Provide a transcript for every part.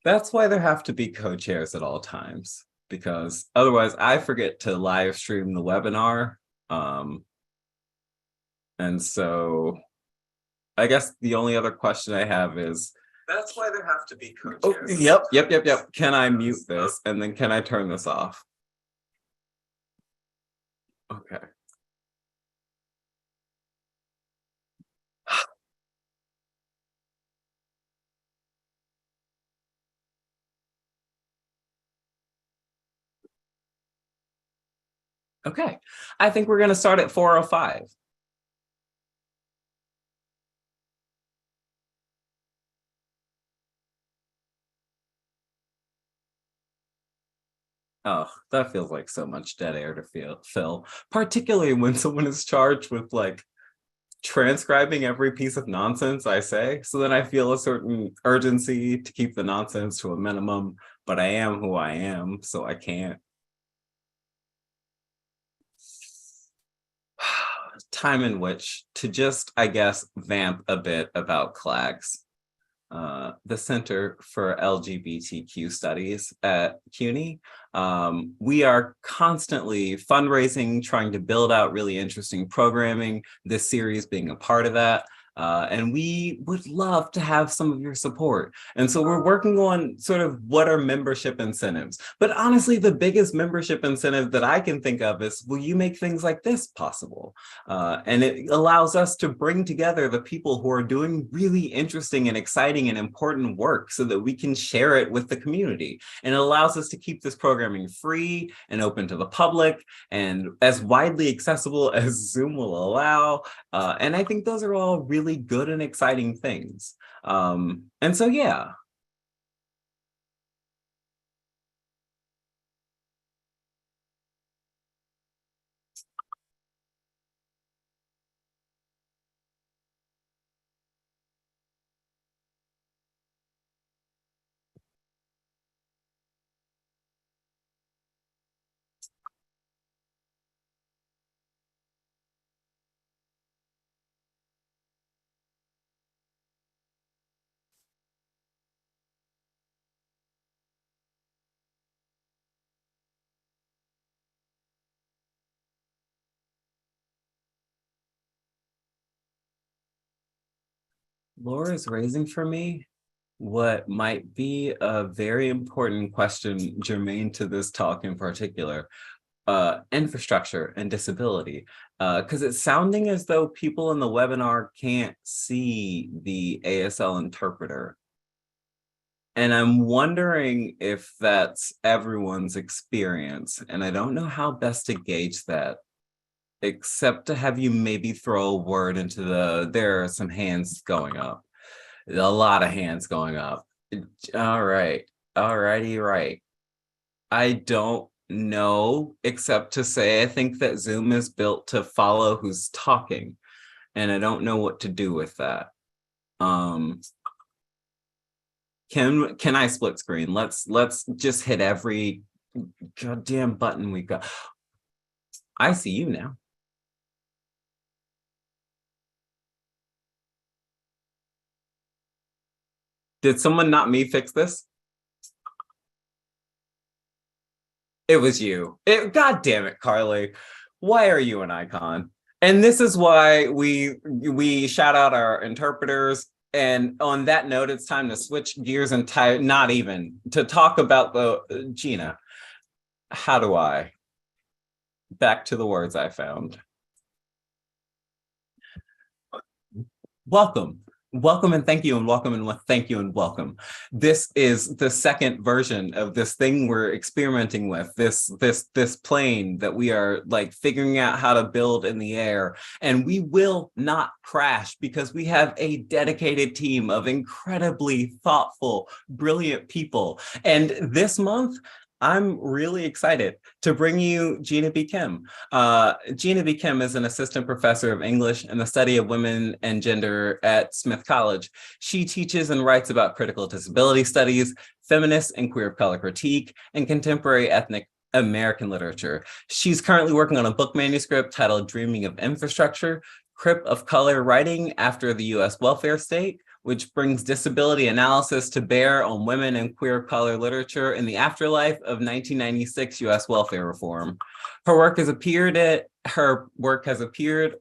That's why there have to be co-chairs at all times, because otherwise I forget to live stream the webinar. Um, and so I guess the only other question I have is, that's why there have to be co-chairs. Yep. Can I mute this? And then can I turn this off? Okay. Okay. I think we're going to start at 4:05. Oh, that feels like so much dead air to fill, particularly when someone is charged with like transcribing every piece of nonsense I say. So then I feel a certain urgency to keep the nonsense to a minimum, but I am who I am, so I can't. Time in which to just, I guess, vamp a bit about CLAGS. The Center for LGBTQ Studies at CUNY. We are constantly fundraising, trying to build out really interesting programming, this series being a part of that. And we would love to have some of your support. And so we're working on sort of what are membership incentives. But honestly, the biggest membership incentive that I can think of is, will you make things like this possible? And it allows us to bring together the people who are doing really interesting and exciting and important work so that we can share it with the community. And it allows us to keep this programming free and open to the public and as widely accessible as Zoom will allow. And I think those are all really good and exciting things. And so, yeah. Laura is raising for me what might be a very important question germane to this talk in particular, infrastructure and disability, because it's sounding as though people in the webinar can't see the ASL interpreter. And I'm wondering if that's everyone's experience, and I don't know how best to gauge that, except to have you maybe throw a word into there are some hands going up. A lot of hands going up. All right. Right. I don't know, except to say I think that Zoom is built to follow who's talking, and I don't know what to do with that. Can I split screen? Let's just hit every goddamn button we've got. I see you now. Did someone, not me, fix this? It was you. God damn it, Carly. Why are you an icon? And this is why we shout out our interpreters. And on that note, it's time to switch gears and not even to talk about the Gina. How do I? Back to the words I found. Welcome. Welcome and thank you, and welcome and thank you and welcome. This is the second version of this thing we're experimenting with, this plane that we are like figuring out how to build in the air, and we will not crash because we have a dedicated team of incredibly thoughtful, brilliant people. And this month, I'm really excited to bring you Gina B. Kim. Gina B. Kim is an assistant professor of English and the study of women and gender at Smith College. She teaches and writes about critical disability studies, feminist and queer of color critique, and contemporary ethnic American literature. She's currently working on a book manuscript titled Dreaming of Infrastructure, Crip of Color Writing After the U.S. Welfare State, which brings disability analysis to bear on women and queer of color literature in the afterlife of 1996 U.S. welfare reform. Her work has appeared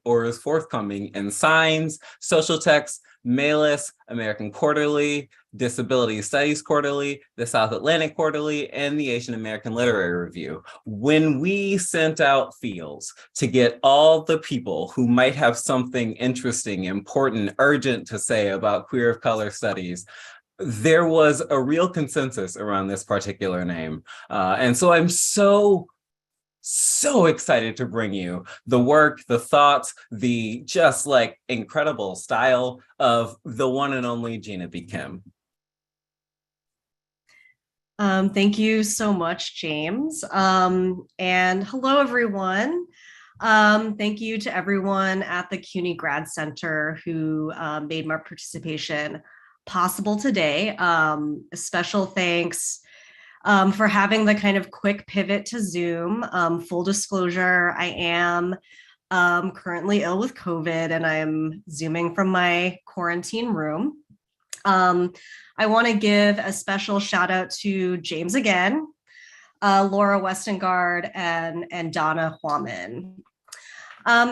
or is forthcoming in Signs, Social Text, Malus, American Quarterly, Disability Studies Quarterly, the South Atlantic Quarterly, and the Asian American Literary Review. When we sent out feels to get all the people who might have something interesting, important, urgent to say about queer of color studies, there was a real consensus around this particular name. And so I'm so excited to bring you the work, the thoughts, the just like incredible style of the one and only Gina B. Kim. Thank you so much, James. And hello, everyone. Thank you to everyone at the CUNY Grad Center who made my participation possible today. A special thanks for having the kind of quick pivot to Zoom. Full disclosure, I am currently ill with COVID and I'm Zooming from my quarantine room. I want to give a special shout out to James again, Laura Westengard, and Donna Huaman.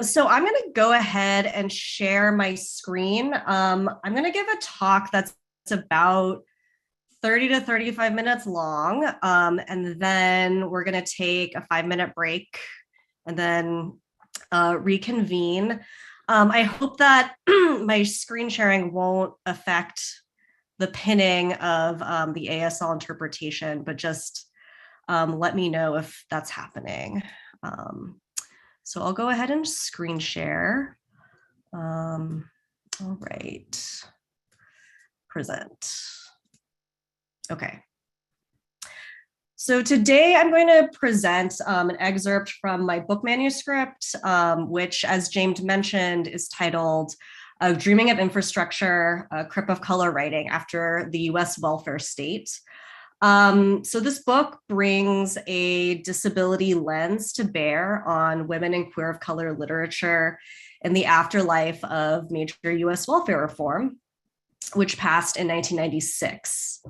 So I'm going to go ahead and share my screen. I'm going to give a talk that's about 30 to 35 minutes long, and then we're going to take a 5-minute break and then reconvene. I hope that my screen sharing won't affect the pinning of the ASL interpretation, but just let me know if that's happening. So I'll go ahead and screen share. All right, present. Okay. So today I'm going to present an excerpt from my book manuscript, which, as James mentioned, is titled Dreaming of Infrastructure, Crip of Color Writing After the US Welfare State. So this book brings a disability lens to bear on women and queer of color literature in the afterlife of major US welfare reform, which passed in 1996.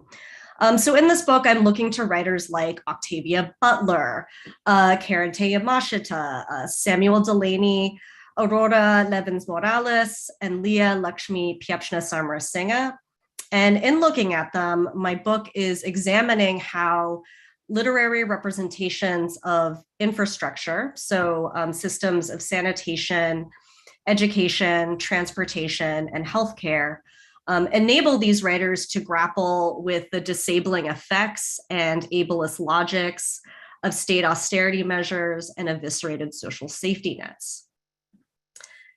So in this book, I'm looking to writers like Octavia Butler, Karente Yamashita, Samuel Delaney, Aurora Levins Morales, and Leah Lakshmi Piepzna Samarasinha. And in looking at them, my book is examining how literary representations of infrastructure, so systems of sanitation, education, transportation, and healthcare, enable these writers to grapple with the disabling effects and ableist logics of state austerity measures and eviscerated social safety nets.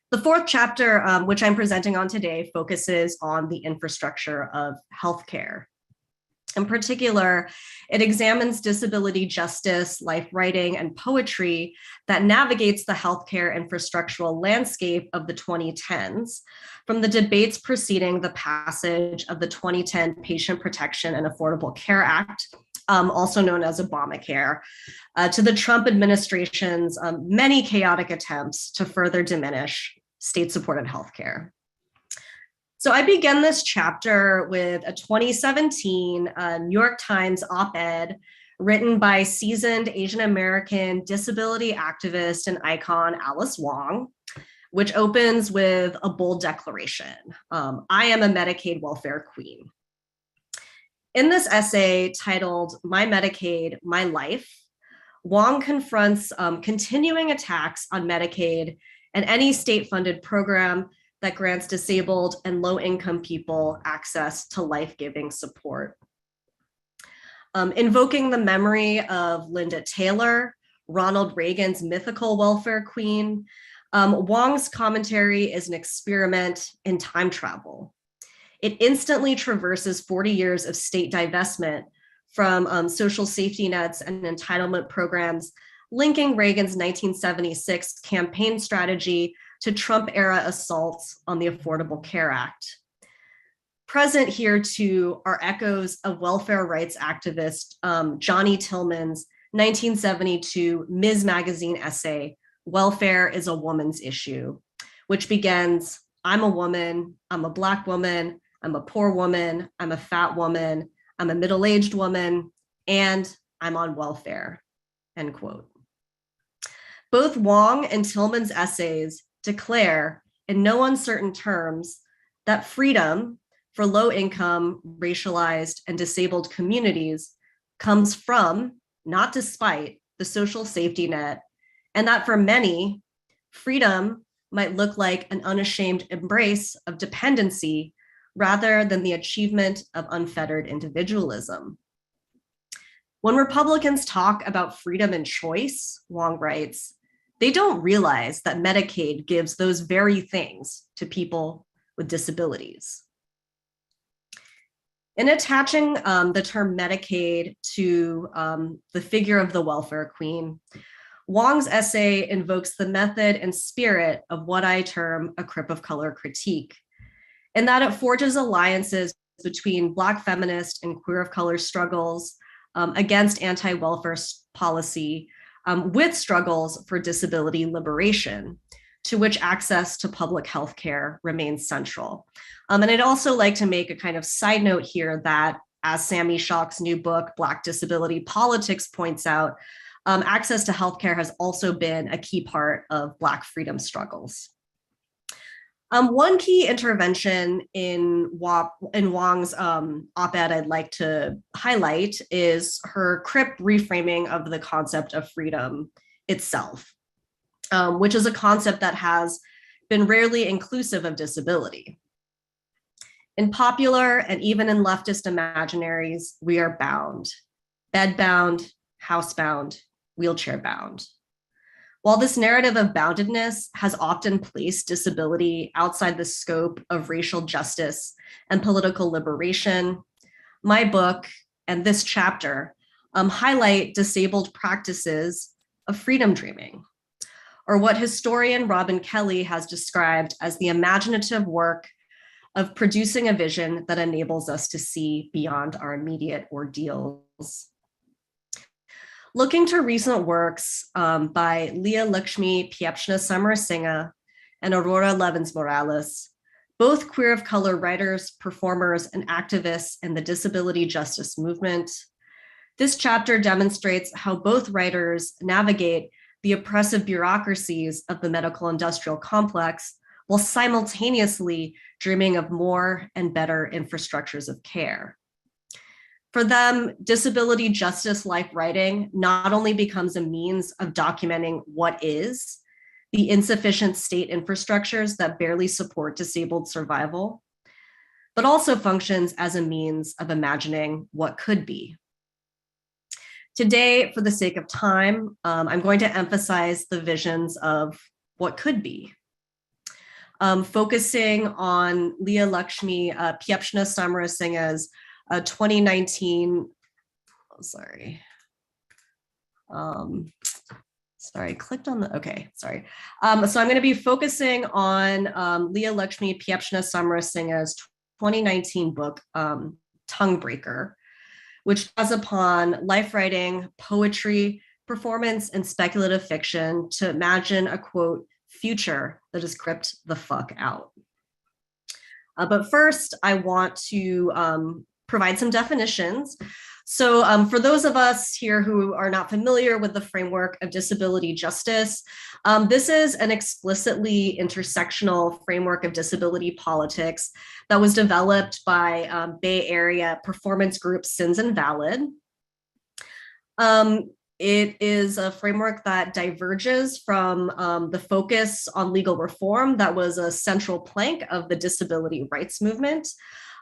The fourth chapter, which I'm presenting on today, focuses on the infrastructure of healthcare. In particular, it examines disability justice, life writing, and poetry that navigates the healthcare infrastructural landscape of the 2010s, from the debates preceding the passage of the 2010 Patient Protection and Affordable Care Act, also known as Obamacare, to the Trump administration's many chaotic attempts to further diminish state-supported healthcare. So I begin this chapter with a 2017 New York Times op-ed written by seasoned Asian American disability activist and icon Alice Wong, which opens with a bold declaration: I am a Medicaid welfare queen. In this essay titled My Medicaid, My Life, Wong confronts continuing attacks on Medicaid and any state-funded program that grants disabled and low-income people access to life-giving support. Invoking the memory of Linda Taylor, Ronald Reagan's mythical welfare queen, Wong's commentary is an experiment in time travel. It instantly traverses 40 years of state divestment from social safety nets and entitlement programs, linking Reagan's 1976 campaign strategy to Trump-era assaults on the Affordable Care Act. Present here, too, are echoes of welfare rights activist Johnny Tillman's 1972 Ms. Magazine essay, Welfare is a Woman's Issue, which begins, I'm a woman, I'm a Black woman, I'm a poor woman, I'm a fat woman, I'm a middle-aged woman, and I'm on welfare, end quote. Both Wong and Tillman's essays declare in no uncertain terms that freedom for low-income, racialized, and disabled communities comes from, not despite, the social safety net, and that for many, freedom might look like an unashamed embrace of dependency rather than the achievement of unfettered individualism. When Republicans talk about freedom and choice, Wong writes, they don't realize that Medicaid gives those very things to people with disabilities. In attaching the term Medicaid to the figure of the welfare queen, Wong's essay invokes the method and spirit of what I term a crip of color critique, in that it forges alliances between Black feminist and queer of color struggles against anti-welfare policy with struggles for disability liberation, to which access to public health care remains central. And I'd also like to make a kind of side note here that, as Sami Schock's new book, Black Disability Politics, points out, access to healthcare has also been a key part of Black freedom struggles. One key intervention in Wong's op-ed I'd like to highlight is her crip reframing of the concept of freedom itself, which is a concept that has been rarely inclusive of disability. In popular and even in leftist imaginaries, we are bound, bed-bound, housebound, wheelchair-bound. While this narrative of boundedness has often placed disability outside the scope of racial justice and political liberation, my book and this chapter highlight disabled practices of freedom dreaming, or what historian Robin Kelley has described as the imaginative work of producing a vision that enables us to see beyond our immediate ordeals. Looking to recent works by Leah Lakshmi Piepzna Samarasinha and Aurora Levins Morales, both queer of color writers, performers, and activists in the disability justice movement, this chapter demonstrates how both writers navigate the oppressive bureaucracies of the medical industrial complex while simultaneously dreaming of more and better infrastructures of care. For them, disability justice life writing not only becomes a means of documenting what is, the insufficient state infrastructures that barely support disabled survival, but also functions as a means of imagining what could be. Today, for the sake of time, I'm going to emphasize the visions of what could be. Focusing on Leah Lakshmi Piepzna Samarasinha's 2019, sorry, I clicked on the, okay, sorry. So I'm gonna be focusing on Leah Lakshmi Piepzna Samarasinha's 2019 book, Tonguebreaker, which draws upon life writing, poetry, performance, and speculative fiction to imagine a, quote, future that is cripped the fuck out. But first, I want to provide some definitions. So for those of us here who are not familiar with the framework of disability justice, this is an explicitly intersectional framework of disability politics that was developed by Bay Area performance group Sins Invalid. It is a framework that diverges from the focus on legal reform that was a central plank of the disability rights movement.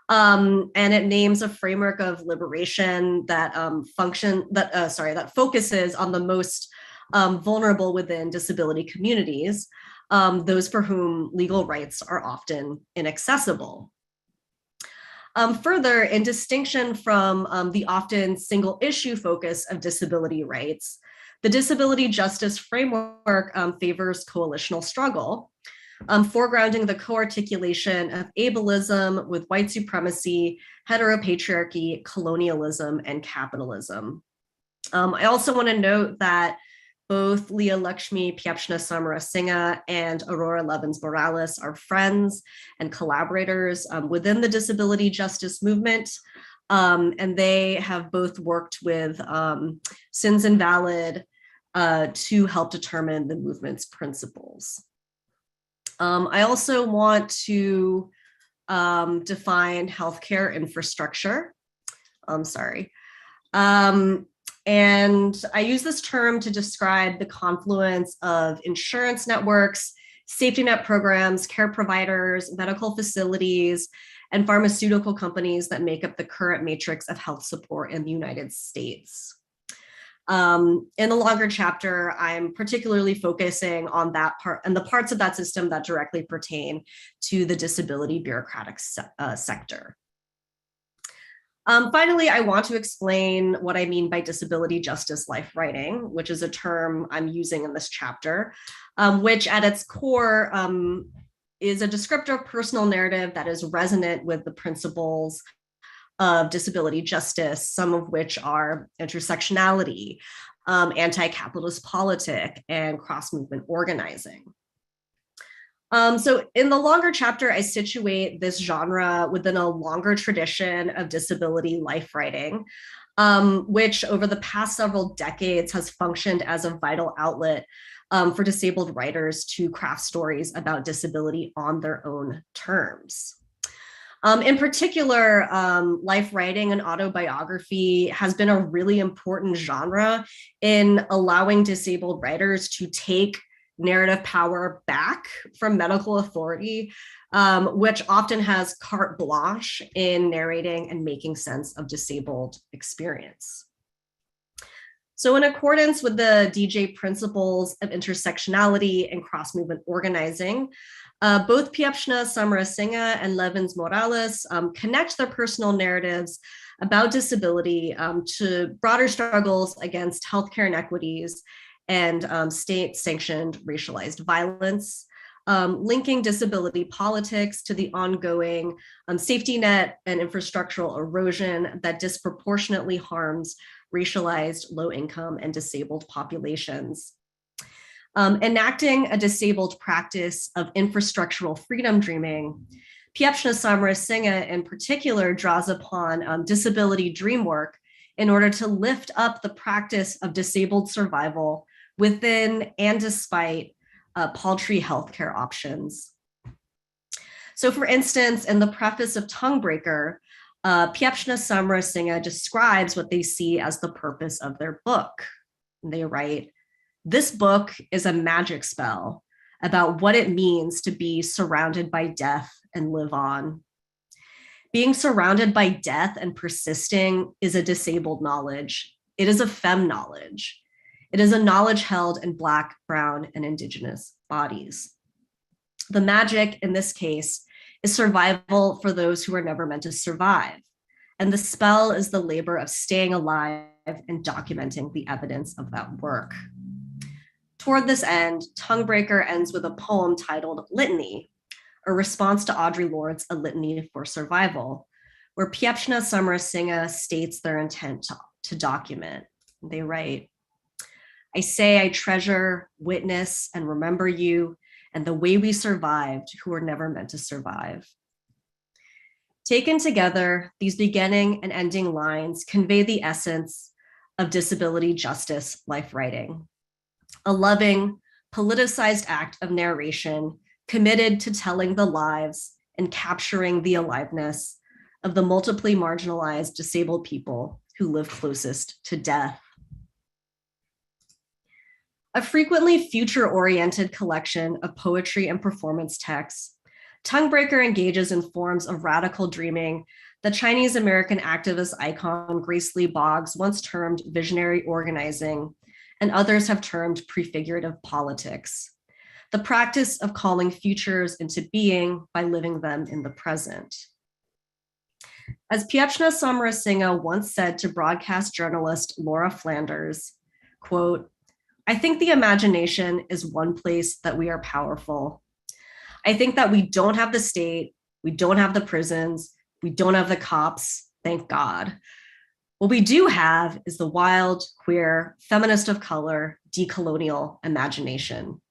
And it names a framework of liberation that that focuses on the most vulnerable within disability communities, those for whom legal rights are often inaccessible. Further, in distinction from the often single issue focus of disability rights, the disability justice framework favors coalitional struggle, foregrounding the co-articulation of ableism with white supremacy, heteropatriarchy, colonialism, and capitalism. I also want to note that Both Leah Lakshmi Piepzna Samarasinghe and Aurora Levins Morales are friends and collaborators within the disability justice movement. And they have both worked with Sins Invalid to help determine the movement's principles. I also want to define healthcare infrastructure. And I use this term to describe the confluence of insurance networks, safety net programs, care providers, medical facilities, and pharmaceutical companies that make up the current matrix of health support in the United States. In the longer chapter, I'm particularly focusing on that part and the parts of that system that directly pertain to the disability bureaucratic sector. Finally, I want to explain what I mean by disability justice life writing, which is a term I'm using in this chapter, which at its core is a descriptive personal narrative that is resonant with the principles of disability justice, some of which are intersectionality, anti-capitalist politic, and cross-movement organizing. So in the longer chapter, I situate this genre within a longer tradition of disability life writing, which over the past several decades has functioned as a vital outlet for disabled writers to craft stories about disability on their own terms. In particular, life writing and autobiography has been a really important genre in allowing disabled writers to take narrative power back from medical authority, which often has carte blanche in narrating and making sense of disabled experience. So in accordance with the DJ principles of intersectionality and cross-movement organizing, both Piepzna Samarasinghe and Levins Morales connect their personal narratives about disability to broader struggles against healthcare inequities and state-sanctioned racialized violence, linking disability politics to the ongoing safety net and infrastructural erosion that disproportionately harms racialized, low-income, and disabled populations. Enacting a disabled practice of infrastructural freedom dreaming, Piepzna Samarasinghe in particular draws upon disability dream work in order to lift up the practice of disabled survival within and despite paltry healthcare options. So for instance, in the preface of Tonguebreaker, Piepzna Samarasinghe describes what they see as the purpose of their book. And they write, "This book is a magic spell about what it means to be surrounded by death and live on. Being surrounded by death and persisting is a disabled knowledge. It is a femme knowledge. It is a knowledge held in Black, Brown, and Indigenous bodies. The magic in this case is survival for those who are never meant to survive. And the spell is the labor of staying alive and documenting the evidence of that work." Toward this end, Tonguebreaker ends with a poem titled Litany, a response to Audre Lorde's A Litany for Survival, where Piepzna Samarasinghe states their intent to document. They write, "I say I treasure, witness, and remember you and the way we survived who were never meant to survive." Taken together, these beginning and ending lines convey the essence of disability justice life writing, a loving, politicized act of narration committed to telling the lives and capturing the aliveness of the multiply marginalized disabled people who live closest to death. A frequently future-oriented collection of poetry and performance texts, Tonguebreaker engages in forms of radical dreaming that Chinese American activist icon Grace Lee Boggs once termed visionary organizing, and others have termed prefigurative politics, the practice of calling futures into being by living them in the present. As Piepzna Samarasinghe once said to broadcast journalist Laura Flanders, quote, "I think the imagination is one place that we are powerful. I think that we don't have the state, we don't have the prisons, we don't have the cops, thank God. What we do have is the wild, queer, feminist of color, decolonial imagination.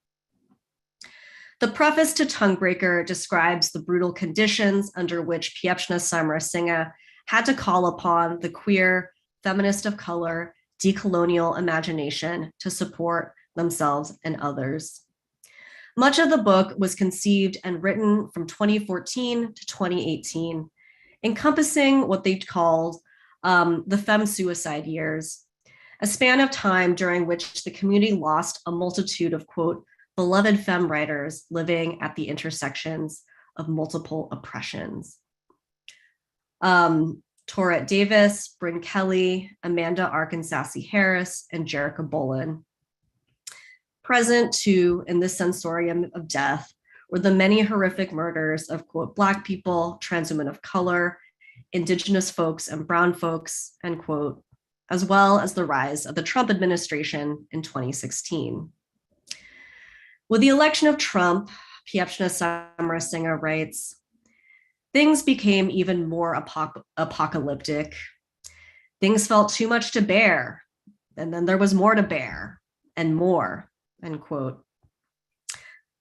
The preface to Tonguebreaker describes the brutal conditions under which Piepzna Samarasinghe had to call upon the queer, feminist of color, decolonial imagination to support themselves and others. Much of the book was conceived and written from 2014 to 2018, encompassing what they called the femme suicide years, a span of time during which the community lost a multitude of, quote, beloved femme writers living at the intersections of multiple oppressions. Tourette Davis, Bryn Kelly, Amanda Arkansassi Harris, and Jerica Bolin. Present too in this sensorium of death were the many horrific murders of, quote, Black people, trans women of color, Indigenous folks and brown folks, end quote, as well as the rise of the Trump administration in 2016. With the election of Trump, Piepzna Samarasinghe writes, things became even more apocalyptic. Things felt too much to bear, and then there was more to bear, and more, end quote.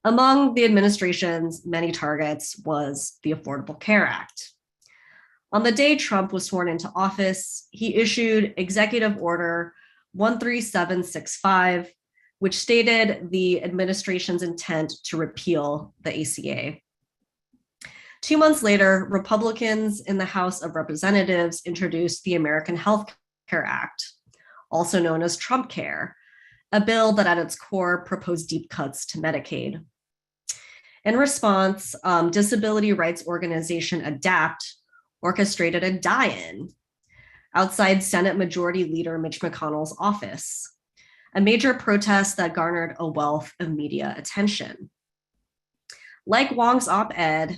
Among the administration's many targets was the Affordable Care Act. On the day Trump was sworn into office, he issued Executive Order 13765, which stated the administration's intent to repeal the ACA. 2 months later, Republicans in the House of Representatives introduced the American Health Care Act, also known as Trump Care, a bill that at its core proposed deep cuts to Medicaid. In response, disability rights organization ADAPT orchestrated a die-in outside Senate Majority Leader Mitch McConnell's office, a major protest that garnered a wealth of media attention. Like Wong's op-ed,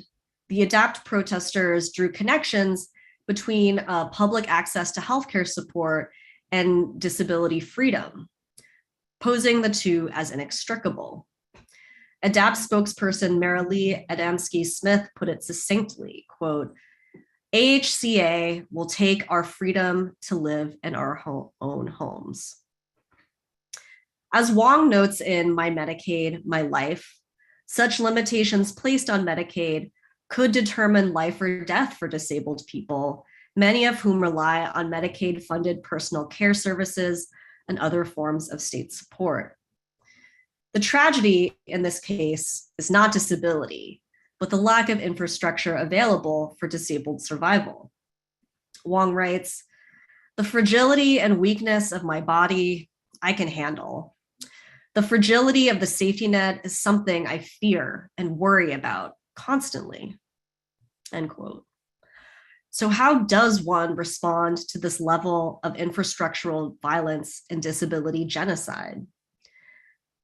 the ADAPT protesters drew connections between public access to healthcare support and disability freedom, posing the two as inextricable. ADAPT spokesperson Marilee Adamski-Smith put it succinctly, quote, AHCA will take our freedom to live in our own homes. As Wong notes in My Medicaid, My Life, such limitations placed on Medicaid could determine life or death for disabled people, many of whom rely on Medicaid-funded personal care services and other forms of state support. The tragedy in this case is not disability, but the lack of infrastructure available for disabled survival. Wong writes, the fragility and weakness of my body, I can handle. The fragility of the safety net is something I fear and worry about constantly, end quote. So how does one respond to this level of infrastructural violence and disability genocide?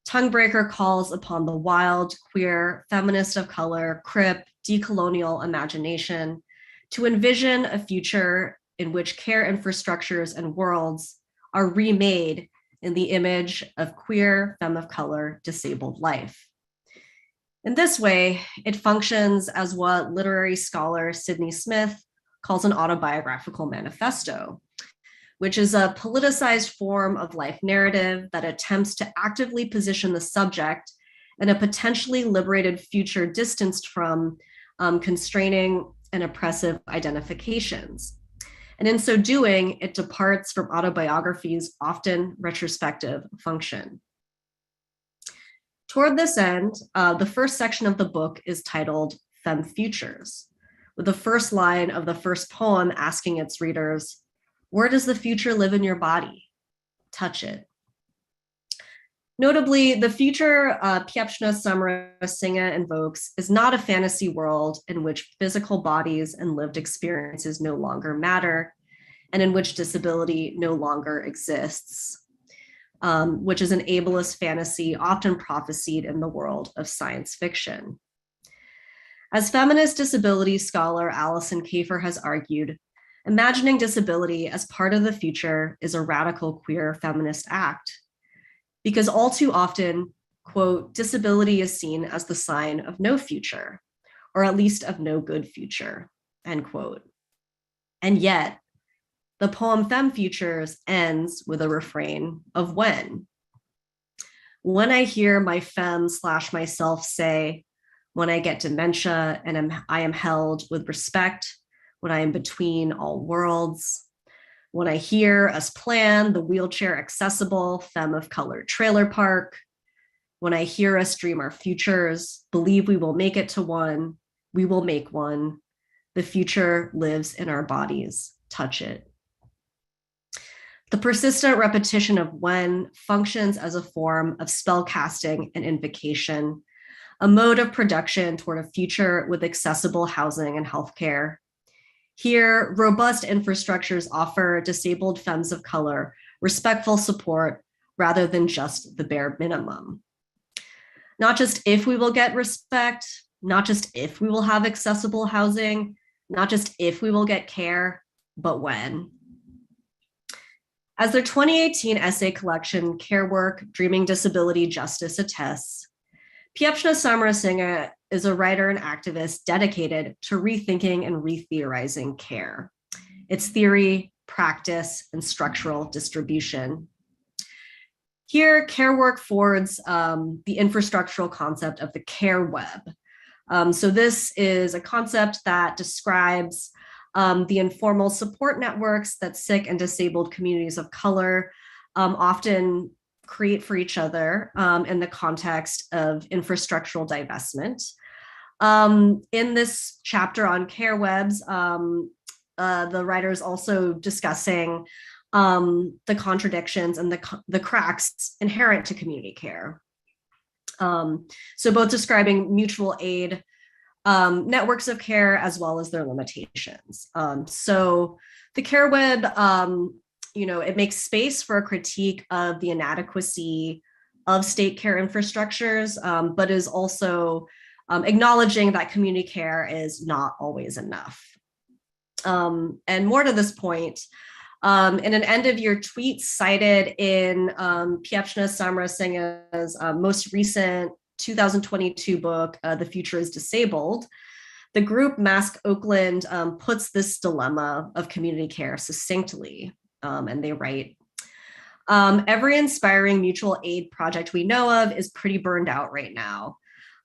Tonguebreaker calls upon the wild, queer, feminist of color, crip, decolonial imagination to envision a future in which care infrastructures and worlds are remade in the image of queer, femme of color, disabled life. In this way, it functions as what literary scholar Sydney Smith calls an autobiographical manifesto, which is a politicized form of life narrative that attempts to actively position the subject in a potentially liberated future distanced from constraining and oppressive identifications. And in so doing, it departs from autobiography's often retrospective function. Toward this end, the first section of the book is titled Femme Futures, with the first line of the first poem asking its readers, where does the future live in your body? Touch it. Notably, the future Piepzna Samarasinghe invokes is not a fantasy world in which physical bodies and lived experiences no longer matter, and in which disability no longer exists, which is an ableist fantasy often prophesied in the world of science fiction. As feminist disability scholar Alison Kafer has argued, imagining disability as part of the future is a radical queer feminist act, because all too often, quote, disability is seen as the sign of no future, or at least of no good future, end quote. And yet, The poem Femme Futures ends with a refrain of when. When I hear my femme / myself say, when I get dementia and I am held with respect, when I am between all worlds, when I hear us plan the wheelchair accessible femme of color trailer park, when I hear us dream our futures, believe we will make it to one, we will make one. The future lives in our bodies. Touch it. The persistent repetition of when functions as a form of spell casting and invocation, a mode of production toward a future with accessible housing and healthcare. Here, robust infrastructures offer disabled femmes of color respectful support rather than just the bare minimum. Not just if we will get respect, not just if we will have accessible housing, not just if we will get care, but when. As their 2018 essay collection, Care Work, Dreaming Disability Justice attests, Piepzna Samarasinghe is a writer and activist dedicated to rethinking and retheorizing care, its theory, practice, and structural distribution. Here, Care Work forwards the infrastructural concept of the care web. So this is a concept that describes the informal support networks that sick and disabled communities of color often create for each other in the context of infrastructural divestment. In this chapter on care webs, the writer is also discussing the contradictions and the cracks inherent to community care. So both describing mutual aid networks of care as well as their limitations. So the care web, it makes space for a critique of the inadequacy of state care infrastructures, but is also acknowledging that community care is not always enough. And more to this point, in an end of year tweet cited in Piepzna Samarasinghe's most recent 2022 book, The Future is Disabled, the group Mask Oakland puts this dilemma of community care succinctly, and they write, every inspiring mutual aid project we know of is pretty burned out right now.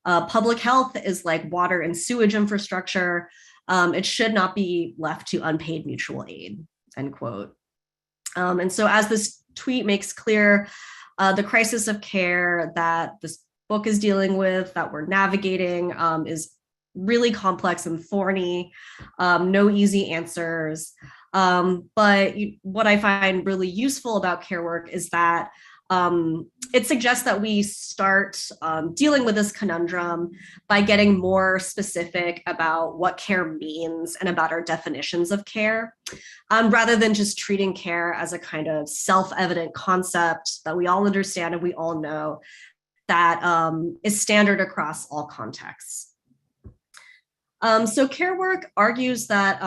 Public health is like water and sewage infrastructure. It should not be left to unpaid mutual aid, end quote. And so as this tweet makes clear, the crisis of care that this book is dealing with, that we're navigating, is really complex and thorny, no easy answers. But what I find really useful about care work is that it suggests that we start dealing with this conundrum by getting more specific about what care means and about our definitions of care, rather than just treating care as a kind of self-evident concept that we all understand and we all know that is standard across all contexts. So care work argues that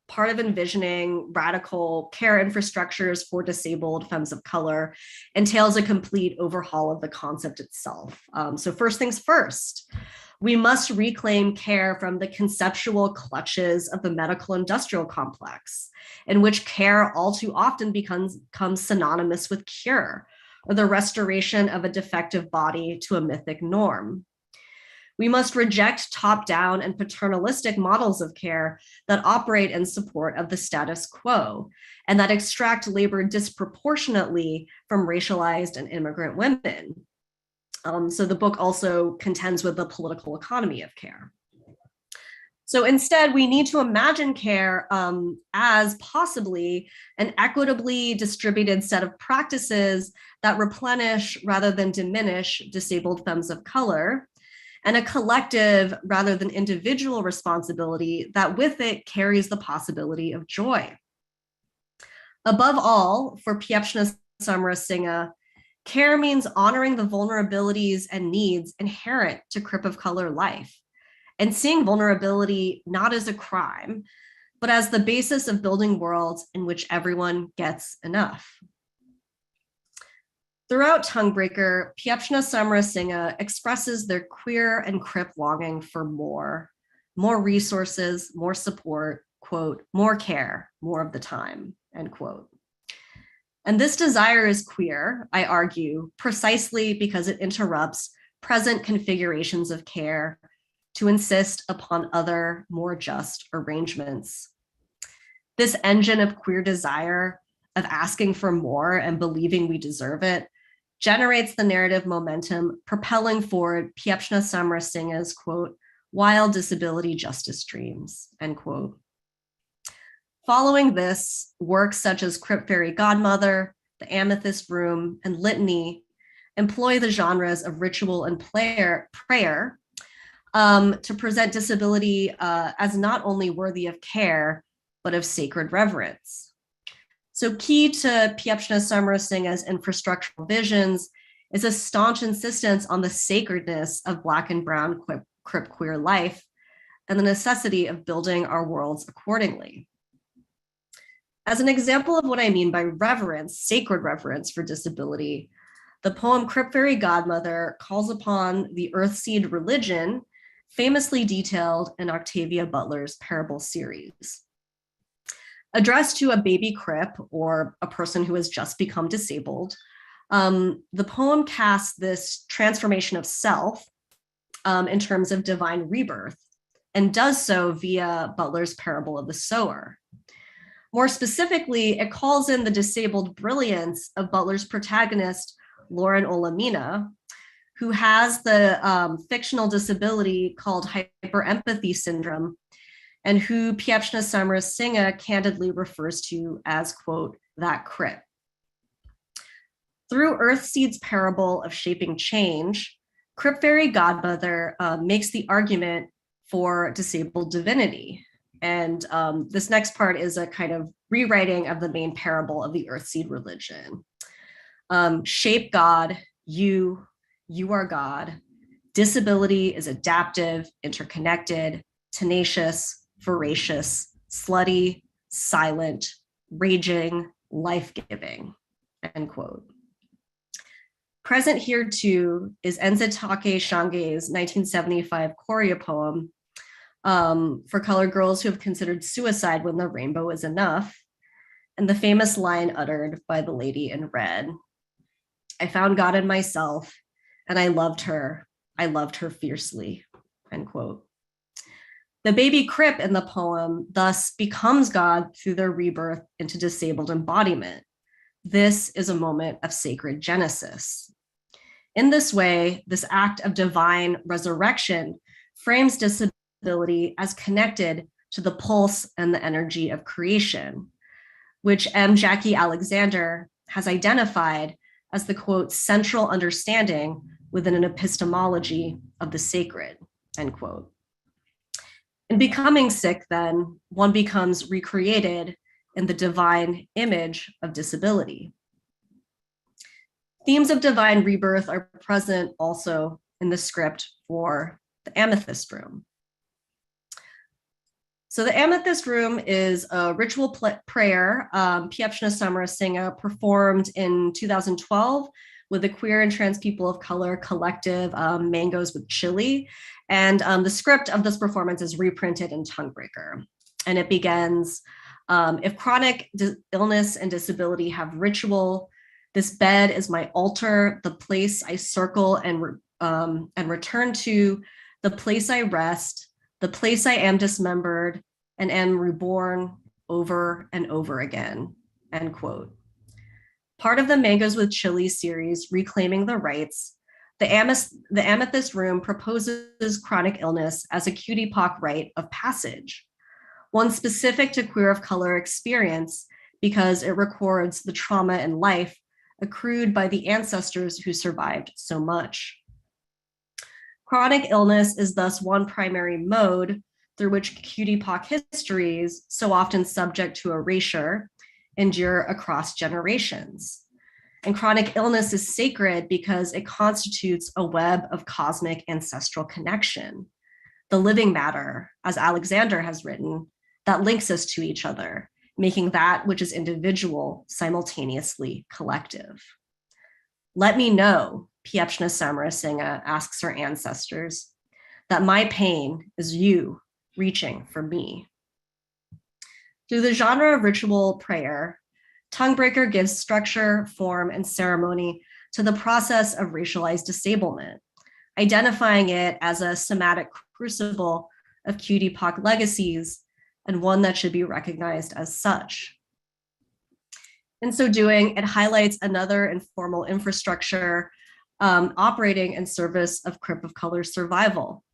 part of envisioning radical care infrastructures for disabled femmes of color entails a complete overhaul of the concept itself. So first things first, we must reclaim care from the conceptual clutches of the medical industrial complex, in which care all too often becomes synonymous with cure, or the restoration of a defective body to a mythic norm. We must reject top-down and paternalistic models of care that operate in support of the status quo and that extract labor disproportionately from racialized and immigrant women. So the book also contends with the political economy of care. So instead, we need to imagine care as possibly an equitably distributed set of practices that replenish rather than diminish disabled femmes of color, and a collective rather than individual responsibility that with it carries the possibility of joy. Above all, for Piepzna Samarasinghe, care means honoring the vulnerabilities and needs inherent to crip of color life, and seeing vulnerability not as a crime, but as the basis of building worlds in which everyone gets enough. Throughout Tonguebreaker, Piepzna Samarasinghe expresses their queer and crip longing for more resources, more support, quote, more care, more of the time, end quote. And this desire is queer, I argue, precisely because it interrupts present configurations of care to insist upon other, more just arrangements. This engine of queer desire, of asking for more and believing we deserve it, generates the narrative momentum propelling forward Piepzna Samarasinha's, quote, wild disability justice dreams, end quote. Following this, works such as Crypt Fairy Godmother, The Amethyst Room, and Litany employ the genres of ritual and prayer to present disability as not only worthy of care, but of sacred reverence. So key to Piepzna Samarasinha's infrastructural visions is a staunch insistence on the sacredness of Black and Brown crypt queer life and the necessity of building our worlds accordingly. As an example of what I mean by reverence, sacred reverence for disability, the poem Crypt Fairy Godmother calls upon the earthseed religion famously detailed in Octavia Butler's Parable series. Addressed to a baby crip or a person who has just become disabled, the poem casts this transformation of self in terms of divine rebirth and does so via Butler's Parable of the Sower. More specifically, it calls in the disabled brilliance of Butler's protagonist, Lauren Olamina, who has the fictional disability called hyperempathy syndrome, and who Piepzna Samarasinghe candidly refers to as, quote, that crip. Through Earthseed's parable of shaping change, Crypt Fairy Godmother makes the argument for disabled divinity. And this next part is a kind of rewriting of the main parable of the Earthseed religion. Shape God, you are God. Disability is adaptive, interconnected, tenacious, voracious, slutty, silent, raging, life-giving, end quote. Present here too is Enzitake Shange's 1975 Korea poem for colored girls who have considered suicide when the rainbow is enough, and the famous line uttered by the lady in red. I found God in myself, and I loved her fiercely, end quote. The baby crip in the poem thus becomes God through their rebirth into disabled embodiment. This is a moment of sacred genesis. In this way, this act of divine resurrection frames disability as connected to the pulse and the energy of creation, which M. Jackie Alexander has identified as the, quote, central understanding within an epistemology of the sacred, end quote. In becoming sick, then, one becomes recreated in the divine image of disability. Themes of divine rebirth are present also in the script for The Amethyst Room. So The Amethyst Room is a ritual prayer Piepzna Samarasinghe performed in 2012 with the queer and trans people of color collective Mangoes with Chili. And the script of this performance is reprinted in Tonguebreaker. And it begins, if chronic illness and disability have ritual, this bed is my altar, the place I circle and return to, the place I rest, the place I am dismembered and am reborn over and over again, end quote. Part of the Mangoes with Chili series, Reclaiming the Rights, the Amethyst Room proposes chronic illness as a QTPOC rite of passage, one specific to queer of color experience because it records the trauma in life accrued by the ancestors who survived so much. Chronic illness is thus one primary mode through which QTPOC histories, so often subject to erasure, endure across generations. And chronic illness is sacred because it constitutes a web of cosmic ancestral connection, the living matter, as Alexander has written, that links us to each other, making that which is individual simultaneously collective. Let me know, Piepzna Samarasinghe asks her ancestors, that my pain is you reaching for me. Through the genre of ritual prayer, Tonguebreaker gives structure, form, and ceremony to the process of racialized disablement, identifying it as a somatic crucible of QT-POC legacies and one that should be recognized as such. In so doing, it highlights another informal infrastructure operating in service of Crip of Color survival,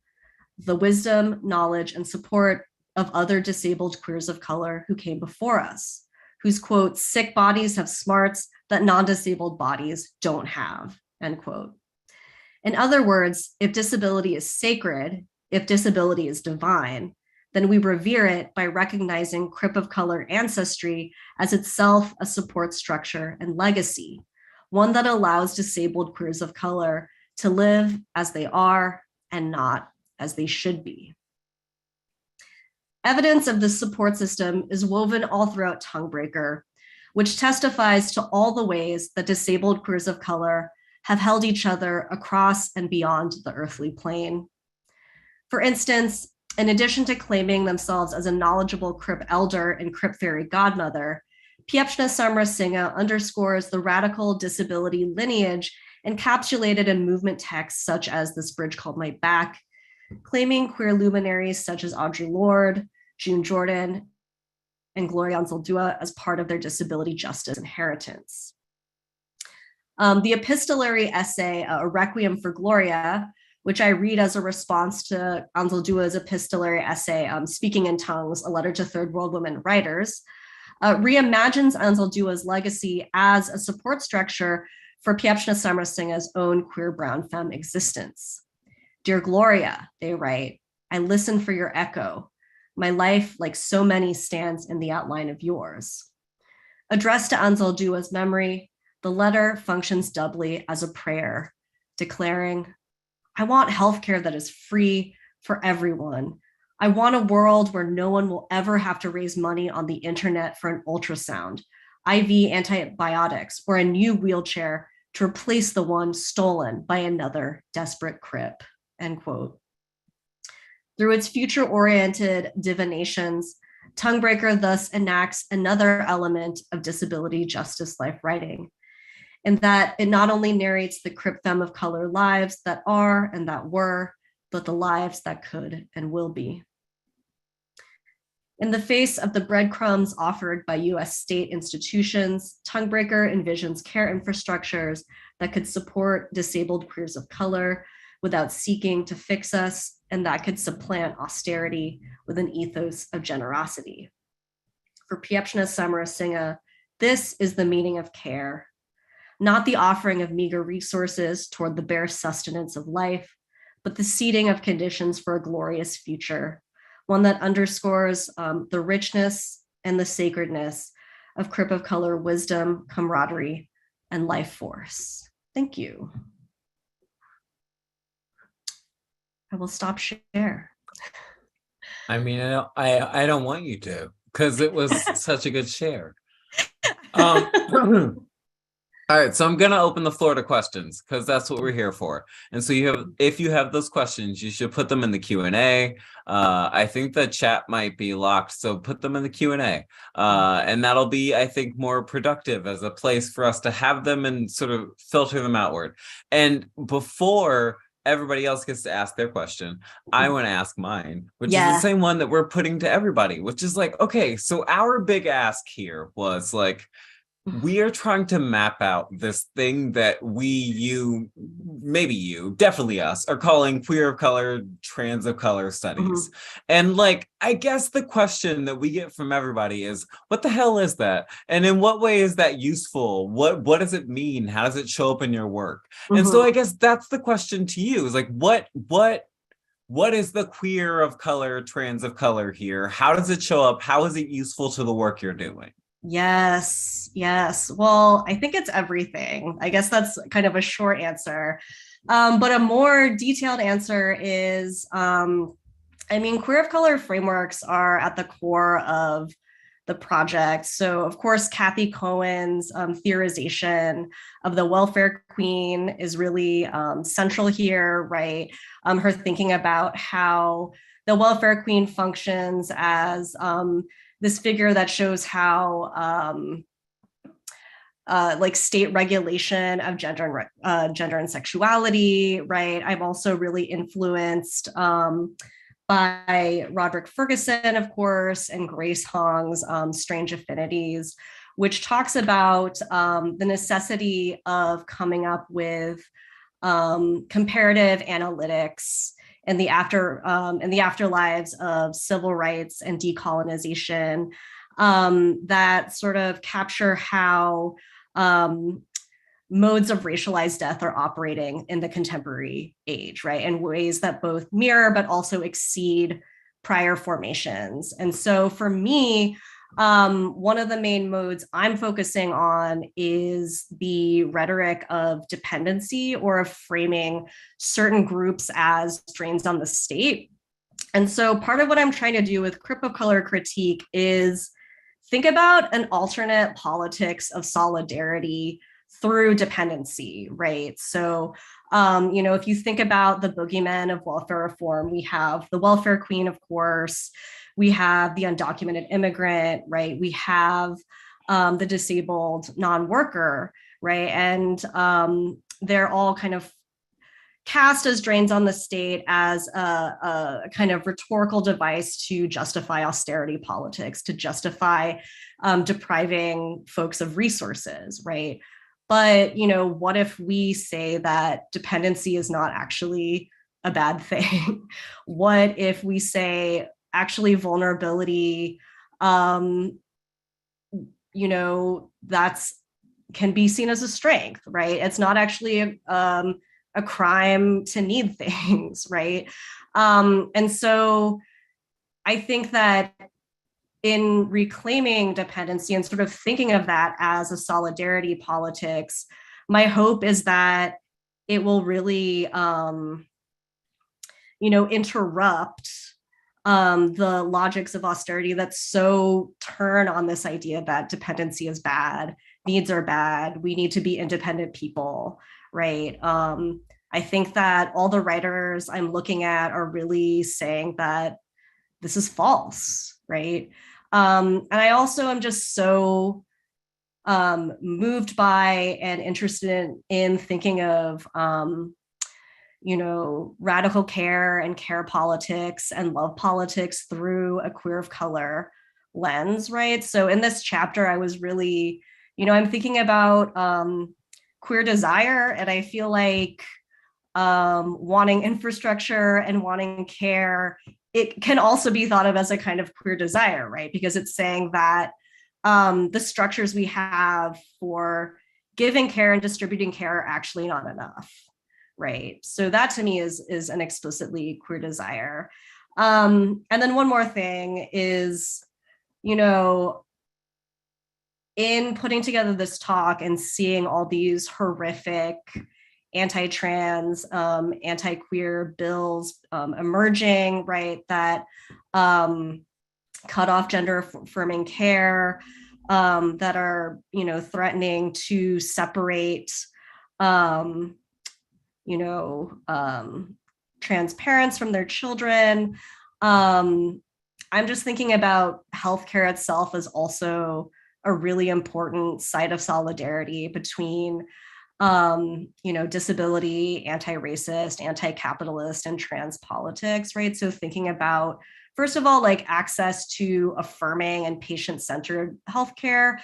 the wisdom, knowledge, and support of other disabled queers of color who came before us, whose, quote, sick bodies have smarts that non-disabled bodies don't have, end quote. In other words, if disability is sacred, if disability is divine, then we revere it by recognizing Crip of Color ancestry as itself a support structure and legacy, one that allows disabled queers of color to live as they are and not as they should be. Evidence of this support system is woven all throughout Tonguebreaker, which testifies to all the ways that disabled queers of color have held each other across and beyond the earthly plane. For instance, in addition to claiming themselves as a knowledgeable Crip elder and Crip fairy godmother, Piepzna Samarasinha underscores the radical disability lineage encapsulated in movement texts such as This Bridge Called My Back, claiming queer luminaries such as Audre Lorde, June Jordan, and Gloria Anzaldúa as part of their disability justice inheritance. The epistolary essay, A Requiem for Gloria, which I read as a response to Anzaldúa's epistolary essay, Speaking in Tongues, A Letter to Third World Women Writers, reimagines Anzaldúa's legacy as a support structure for Piepzna Samarasinha's own queer brown femme existence. Dear Gloria, they write, I listen for your echo. My life, like so many, stands in the outline of yours. Addressed to Anzaldúa's memory, the letter functions doubly as a prayer, declaring, I want healthcare that is free for everyone. I want a world where no one will ever have to raise money on the internet for an ultrasound, IV antibiotics, or a new wheelchair to replace the one stolen by another desperate Crip, end quote. Through its future-oriented divinations, Tonguebreaker thus enacts another element of disability justice life writing, in that it not only narrates the Crip femme of color lives that are and that were, but the lives that could and will be. In the face of the breadcrumbs offered by US state institutions, Tonguebreaker envisions care infrastructures that could support disabled queers of color without seeking to fix us, and that could supplant austerity with an ethos of generosity. For Piepzna Samarasinha, this is the meaning of care, not the offering of meager resources toward the bare sustenance of life, but the seeding of conditions for a glorious future, one that underscores the richness and the sacredness of Crip of Color wisdom, camaraderie, and life force. Thank you. I will stop share. I mean, I don't want you to, because it was such a good share. All right, so I'm gonna open the floor to questions because that's what we're here for. And so if you have those questions, you should put them in the Q&A. I think the chat might be locked, so put them in the Q&A. And that'll be, I think, more productive as a place for us to have them and sort of filter them outward. And before everybody else gets to ask their question, I want to ask mine, which is the same one that we're putting to everybody, which is like, okay, so our big ask here was like, we are trying to map out this thing that definitely us, are calling queer of color, trans of color studies. And like, I guess the question that we get from everybody is, what the hell is that? And in what way is that useful? What does it mean? How does it show up in your work? And so I guess that's the question to you, is like, what is the queer of color, trans of color here? How does it show up? How is it useful to the work you're doing? Yes. Well, I think it's everything. I guess that's kind of a short answer. But a more detailed answer is, queer of color frameworks are at the core of the project. So of course, Kathy Cohen's theorization of the welfare queen is really central here, right? Her thinking about how the welfare queen functions as this figure that shows how like state regulation of gender and sexuality, right? I'm also really influenced by Roderick Ferguson, of course, and Grace Hong's Strange Affinities, which talks about the necessity of coming up with comparative analytics in the afterlives of civil rights and decolonization that sort of capture how modes of racialized death are operating in the contemporary age, right? In ways that both mirror but also exceed prior formations. And so for me, one of the main modes I'm focusing on is the rhetoric of dependency, or of framing certain groups as drains on the state. And so part of what I'm trying to do with Crip of Color critique is think about an alternate politics of solidarity through dependency, right? So, if you think about the boogeymen of welfare reform, we have the welfare queen, of course, we have the undocumented immigrant, right? We have the disabled non-worker, right? And they're all kind of cast as drains on the state as a kind of rhetorical device to justify austerity politics, to justify depriving folks of resources, right? But, what if we say that dependency is not actually a bad thing? What if we say actually vulnerability, that's can be seen as a strength, right? It's not actually a crime to need things, right? And so I think that in reclaiming dependency and sort of thinking of that as a solidarity politics, my hope is that it will really, interrupt the logics of austerity that so turn on this idea that dependency is bad, needs are bad, we need to be independent people, right? I think that all the writers I'm looking at are really saying that this is false, right? And I also am just so moved by and interested in thinking of, radical care and care politics and love politics through a queer of color lens, right? So in this chapter, I was really, I'm thinking about queer desire, and I feel like wanting infrastructure and wanting care, it can also be thought of as a kind of queer desire, right? Because it's saying that the structures we have for giving care and distributing care are actually not enough, right? So that to me is an explicitly queer desire. And then one more thing is, in putting together this talk and seeing all these horrific anti-trans, anti-queer bills emerging, right, that cut off gender affirming care, that are, threatening to separate, trans parents from their children. I'm just thinking about healthcare itself as also a really important site of solidarity between disability, anti-racist, anti-capitalist, and trans politics, right? So thinking about, first of all, like access to affirming and patient-centered healthcare,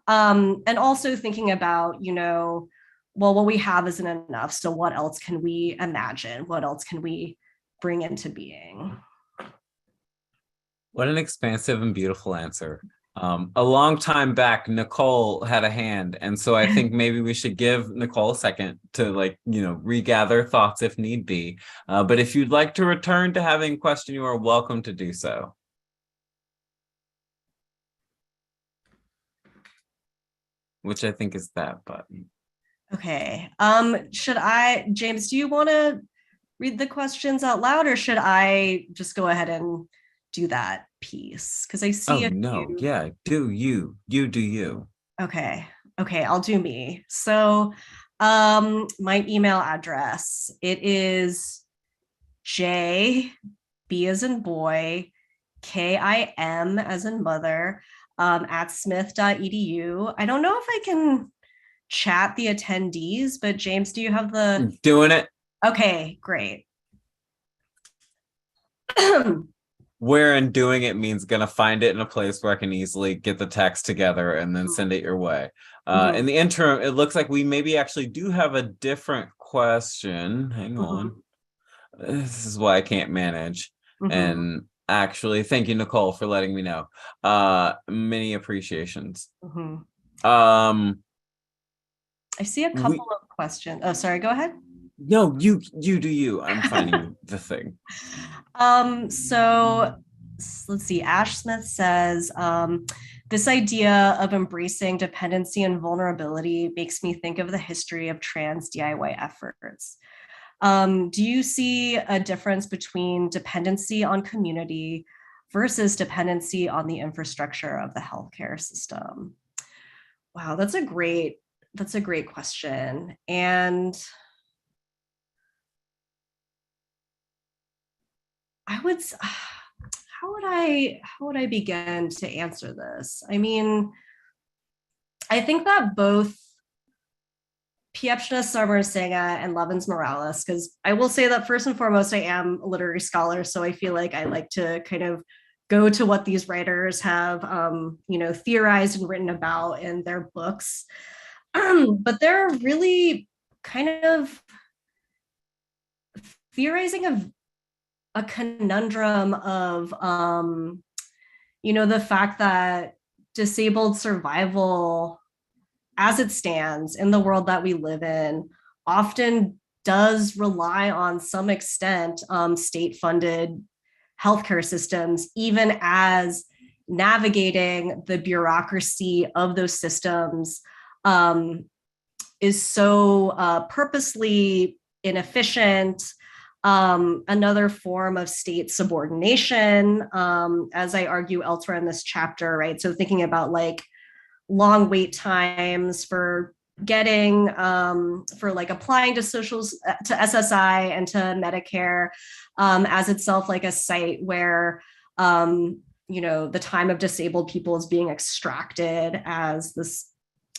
and also thinking about, well, what we have isn't enough. So what else can we imagine? What else can we bring into being? What an expansive and beautiful answer. A long time back, Nicole had a hand, and so I think maybe we should give Nicole a second to regather thoughts if need be. But if you'd like to return to having a question, you are welcome to do so. Which I think is that button. Okay. James, do you want to read the questions out loud, or should I just go ahead and do that piece? Because I see yeah, do you do you. Okay, I'll do me. So my email address, it is J, B as in boy, KIM as in mother, at smith.edu. I don't know if I can chat the attendees, but James, do you have the... Doing it. Okay, great. Wherein doing it means gonna find it in a place where I can easily get the text together and then send it your way. In the interim, it looks like we maybe actually do have a different question. Hang on. This is why I can't manage. And actually, thank you, Nicole, for letting me know. Many appreciations. I see a couple of questions. Oh, sorry, go ahead. No, you do you. I'm finding the thing. So let's see. Ash Smith says, this idea of embracing dependency and vulnerability makes me think of the history of trans DIY efforts. Do you see a difference between dependency on community versus dependency on the infrastructure of the healthcare system? Wow, that's a great question. And how would I begin to answer this? I mean, I think that both Piepzna Samarasinha and Levins Morales, because I will say that first and foremost, I am a literary scholar, so I feel like I like to kind of go to what these writers have, theorized and written about in their books. But they're really kind of theorizing a conundrum of, the fact that disabled survival, as it stands in the world that we live in, often does rely on some extent state-funded healthcare systems, even as navigating the bureaucracy of those systems is so purposely inefficient. Another form of state subordination, as I argue elsewhere in this chapter, right? So thinking about like long wait times for getting, for like applying to to SSI and to Medicare, as itself like a site where, the time of disabled people is being extracted as this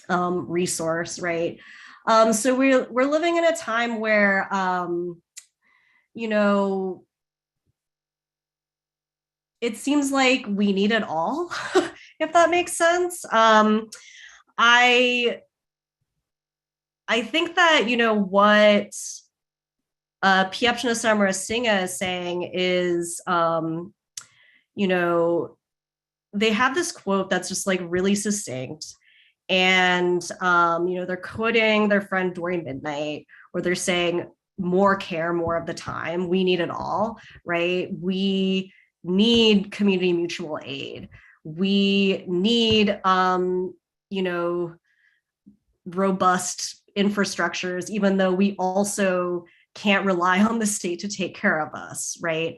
resource, right? So we're living in a time where, it seems like we need it all, if that makes sense. I think that, what Piepzna Samarasinha is saying is, they have this quote that's just like really succinct. And, they're quoting their friend Dory Midnight, where they're saying, more care, more of the time. We need it all, right? We need community mutual aid. We need, robust infrastructures, even though we also can't rely on the state to take care of us, right?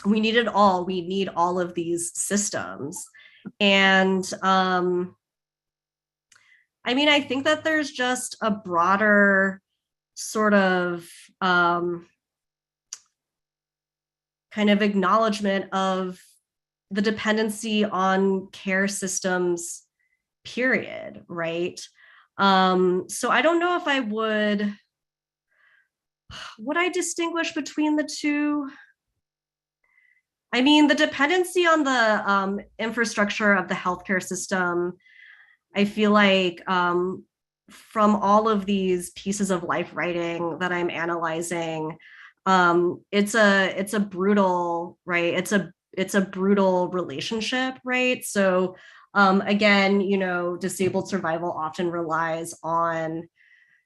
We need it all. We need all of these systems. And I think that there's just a broader sort of kind of acknowledgement of the dependency on care systems, period, right? So I don't know if would I distinguish between the two? The dependency on the infrastructure of the healthcare system, I feel like from all of these pieces of life writing that I'm analyzing, it's a brutal, right? It's a brutal relationship, right? So again, disabled survival often relies on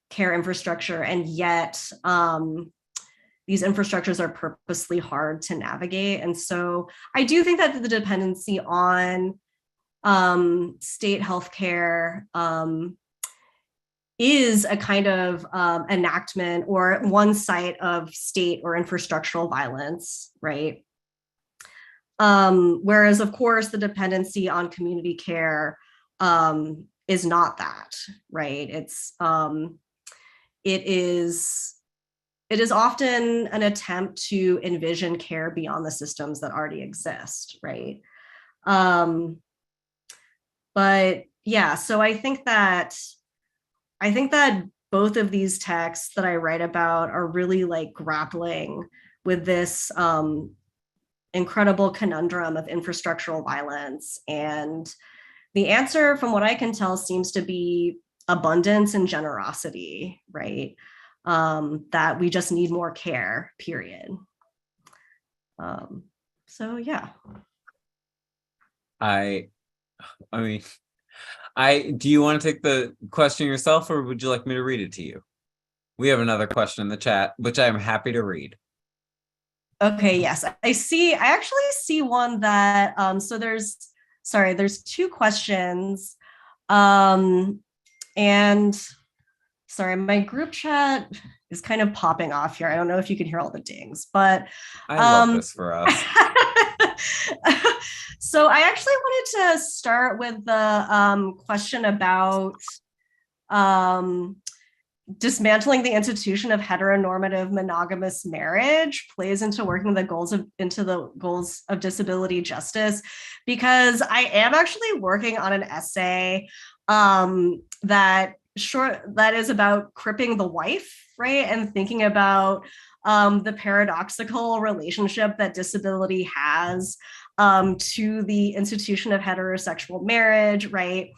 care infrastructure, and yet these infrastructures are purposely hard to navigate. And so I do think that the dependency on state healthcare is a kind of enactment or one site of state or infrastructural violence, right? Whereas, of course, the dependency on community care is not that, right? It is often an attempt to envision care beyond the systems that already exist, right? But yeah, so I think that I think that both of these texts that I write about are really like grappling with this incredible conundrum of infrastructural violence. And the answer, from what I can tell, seems to be abundance and generosity, right? That we just need more care, period. So yeah. I mean, do you want to take the question yourself, or would you like me to read it to you? We have another question in the chat, which I'm happy to read. Okay, yes. I actually see one that, so there's two questions. And sorry, my group chat is kind of popping off here. I don't know if you can hear all the dings, but I love this for us. So I actually wanted to start with the question about dismantling the institution of heteronormative monogamous marriage plays into the goals of disability justice, because I am actually working on an essay that is about cripping the wife, right? And thinking about the paradoxical relationship that disability has to the institution of heterosexual marriage, right?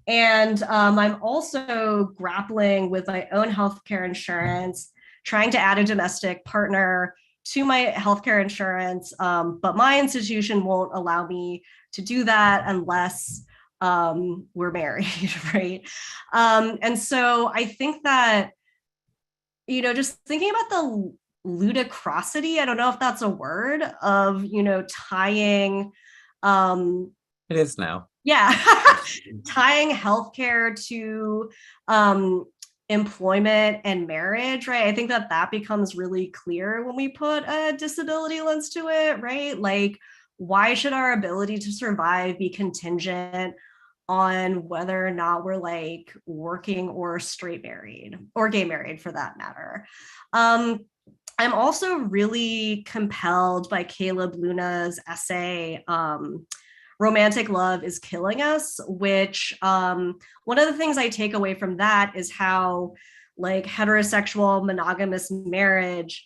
And I'm also grappling with my own healthcare insurance, trying to add a domestic partner to my healthcare insurance, but my institution won't allow me to do that unless we're married, right? And so I think that, just thinking about the ludicrosity, I don't know if that's a word, of, tying. It is now. Yeah, tying healthcare to employment and marriage, right? I think that becomes really clear when we put a disability lens to it, right? Like, why should our ability to survive be contingent on whether or not we're like working or straight married or gay married, for that matter? I'm also really compelled by Caleb Luna's essay, Romantic Love is Killing Us, which one of the things I take away from that is how like heterosexual monogamous marriage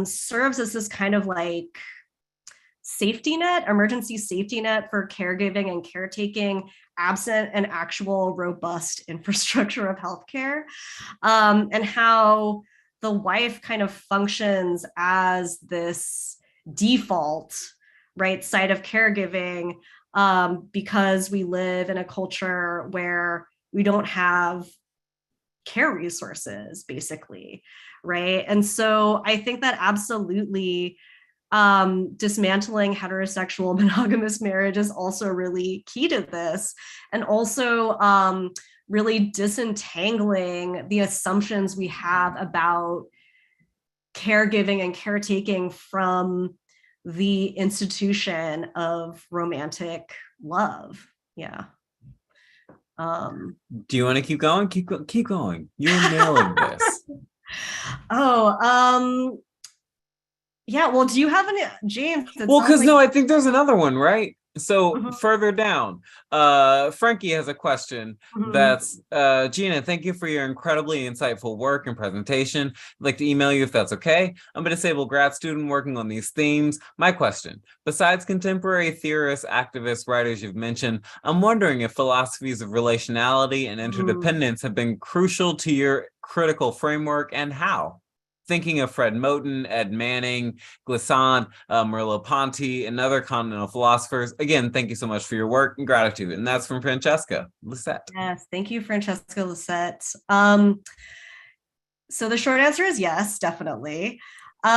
serves as this kind of like emergency safety net for caregiving and caretaking, absent an actual robust infrastructure of healthcare, and how the wife kind of functions as this default, right, site of caregiving, because we live in a culture where we don't have care resources, basically, right? And so I think that absolutely dismantling heterosexual monogamous marriage is also really key to this, and also really disentangling the assumptions we have about caregiving and caretaking from the institution of romantic love. Yeah. Do you want to keep going? Keep going. You're nailing this. Yeah, well, do you have any, James? Well, because no, I think there's another one, right? So further down, Frankie has a question that's, Gina, thank you for your incredibly insightful work and presentation. I'd like to email you if that's okay. I'm a disabled grad student working on these themes. My question, besides contemporary theorists, activists, writers you've mentioned, I'm wondering if philosophies of relationality and interdependence have been crucial to your critical framework, and how? Thinking of Fred Moten, Ed Manning, Glissant, Merleau-Ponty, and other continental philosophers. Again, thank you so much for your work and gratitude. And that's from Francesca Lisette. Yes, thank you, Francesca Lisette. So the short answer is yes, definitely. So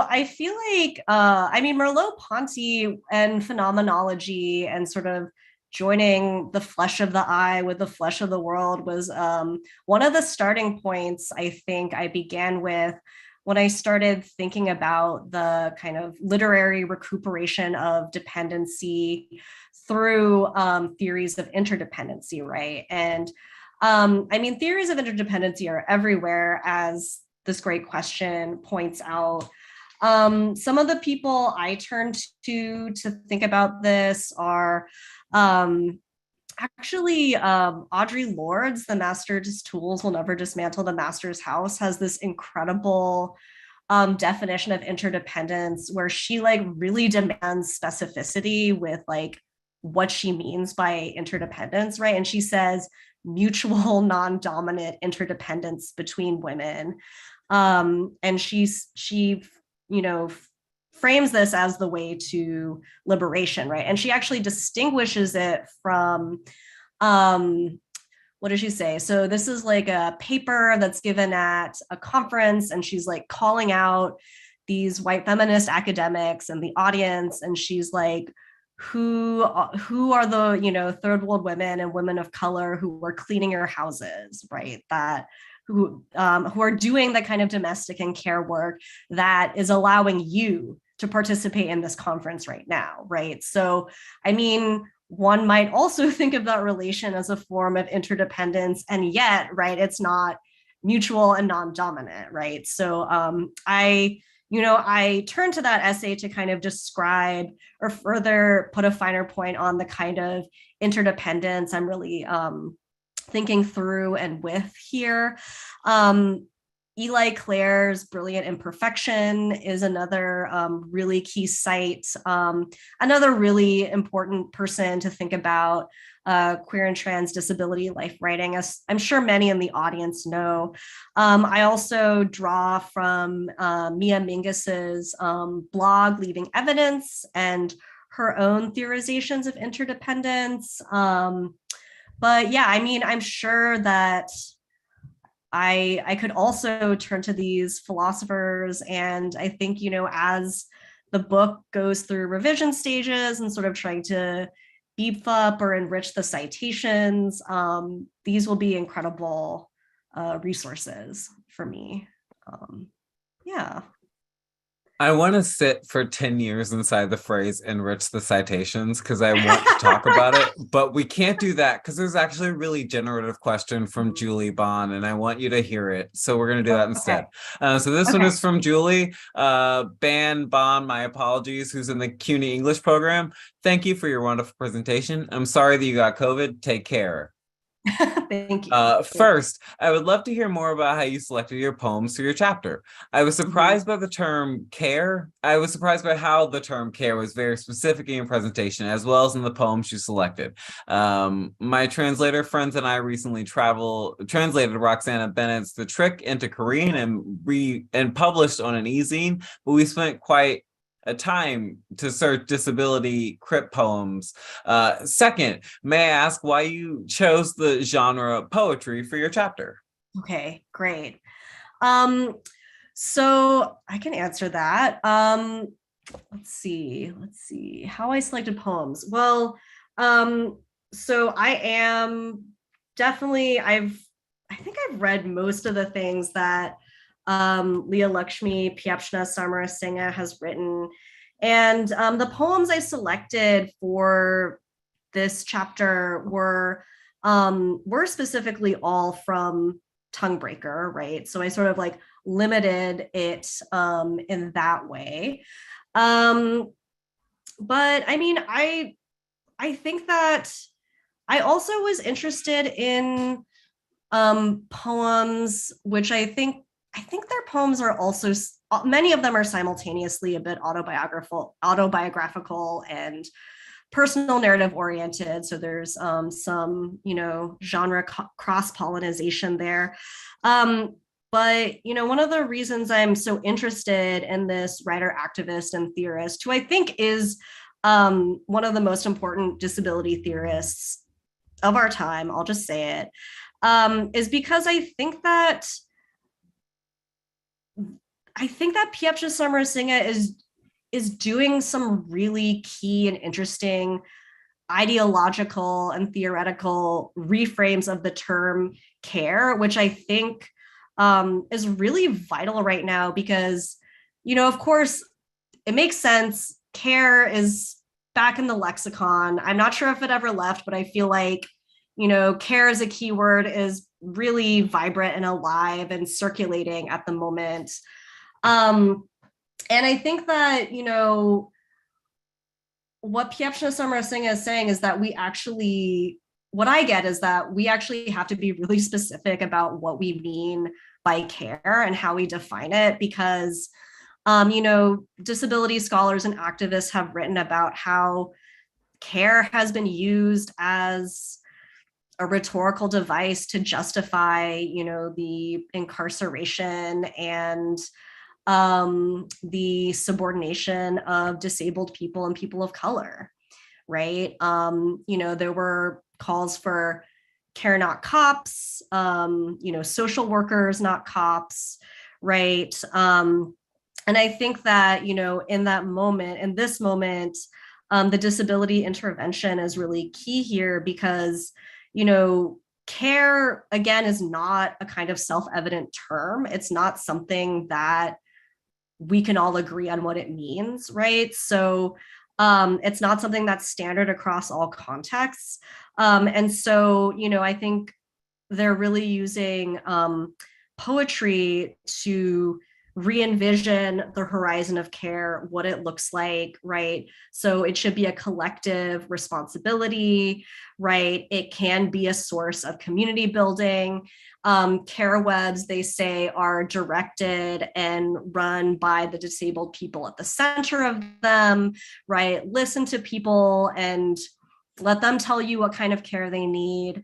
I feel like, Merleau-Ponty and phenomenology and sort of joining the flesh of the eye with the flesh of the world was one of the starting points I think I began with when I started thinking about the kind of literary recuperation of dependency through theories of interdependency, right? And theories of interdependency are everywhere, as this great question points out. Some of the people I turn to think about this are actually Audre Lorde's The Master's Tools Will Never Dismantle the Master's House has this incredible definition of interdependence where she like really demands specificity with like what she means by interdependence, right? And she says mutual non-dominant interdependence between women. And she, you know, frames this as the way to liberation, right? And she actually distinguishes it from what does she say? So this is like a paper that's given at a conference, and she's like calling out these white feminist academics and the audience, and she's like, who are the, you know, third world women and women of color who are cleaning your houses, right? That who are doing the kind of domestic and care work that is allowing you to participate in this conference right now, right? So, I mean, one might also think of that relation as a form of interdependence, and yet, right, it's not mutual and non-dominant, right? So I turned to that essay to kind of describe or further put a finer point on the kind of interdependence I'm really thinking through and with here. Eli Clare's Brilliant Imperfection is another really key site. Another really important person to think about queer and trans disability life writing, as I'm sure many in the audience know. I also draw from Mia Mingus's blog, Leaving Evidence, and her own theorizations of interdependence. But yeah, I mean, I'm sure that I could also turn to these philosophers, and I think, you know, as the book goes through revision stages and sort of trying to beef up or enrich the citations, these will be incredible resources for me. Yeah. I want to sit for 10 years inside the phrase enrich the citations because I want to talk about it, but we can't do that because there's actually a really generative question from Julie Bond, and I want you to hear it. So we're going to do that instead. So this one is from Julie Bond, my apologies, who's in the CUNY English program. Thank you for your wonderful presentation. I'm sorry that you got COVID. Take care. Thank you. First, I would love to hear more about how you selected your poems for your chapter. I was surprised by the term care. I was surprised by how the term care was very specific in your presentation, as well as in the poems you selected. My translator friends and I recently translated Roxana Bennett's The Trick into Korean and published on an e-zine, but we spent quite a time to search disability crypt poems. Second, may I ask why you chose the genre poetry for your chapter? Okay, great. So I can answer that. Let's see how I selected poems. Well, so I am definitely, I think I've read most of the things that Leah Lakshmi Pyapshna Samarasinghe has written. And the poems I selected for this chapter were specifically all from Tonguebreaker, right? So I sort of like limited it in that way. But I mean, I think that I also was interested in poems, which I think their poems are also, many of them are simultaneously a bit autobiographical and personal narrative oriented. So there's some, you know, genre cross-pollination there. But, you know, one of the reasons I'm so interested in this writer, activist, and theorist, who I think is one of the most important disability theorists of our time, I'll just say it, is because I think that Pyapshna Samarasinghe is doing some really key and interesting ideological and theoretical reframes of the term care, which I think is really vital right now because, you know, of course, it makes sense. Care is back in the lexicon. I'm not sure if it ever left, but I feel like, you know, care as a keyword is really vibrant and alive and circulating at the moment. And I think that, you know, what Pyapshna Samarasinghe is saying is that we actually what I get is that we actually have to be really specific about what we mean by care and how we define it, because disability scholars and activists have written about how care has been used as a rhetorical device to justify, the incarceration and the subordination of disabled people and people of color, right? There were calls for care not cops, social workers not cops, right? And I think that, in this moment, the disability intervention is really key here, because, care, again, is not a kind of self-evident term. It's not something that we can all agree on what it means, right? So it's not something that's standard across all contexts. And so, I think they're really using poetry to re-envision the horizon of care, what it looks like, right? So it should be a collective responsibility, right? It can be a source of community building. Care webs, they say, are directed and run by the disabled people at the center of them, right? Listen to people and let them tell you what kind of care they need.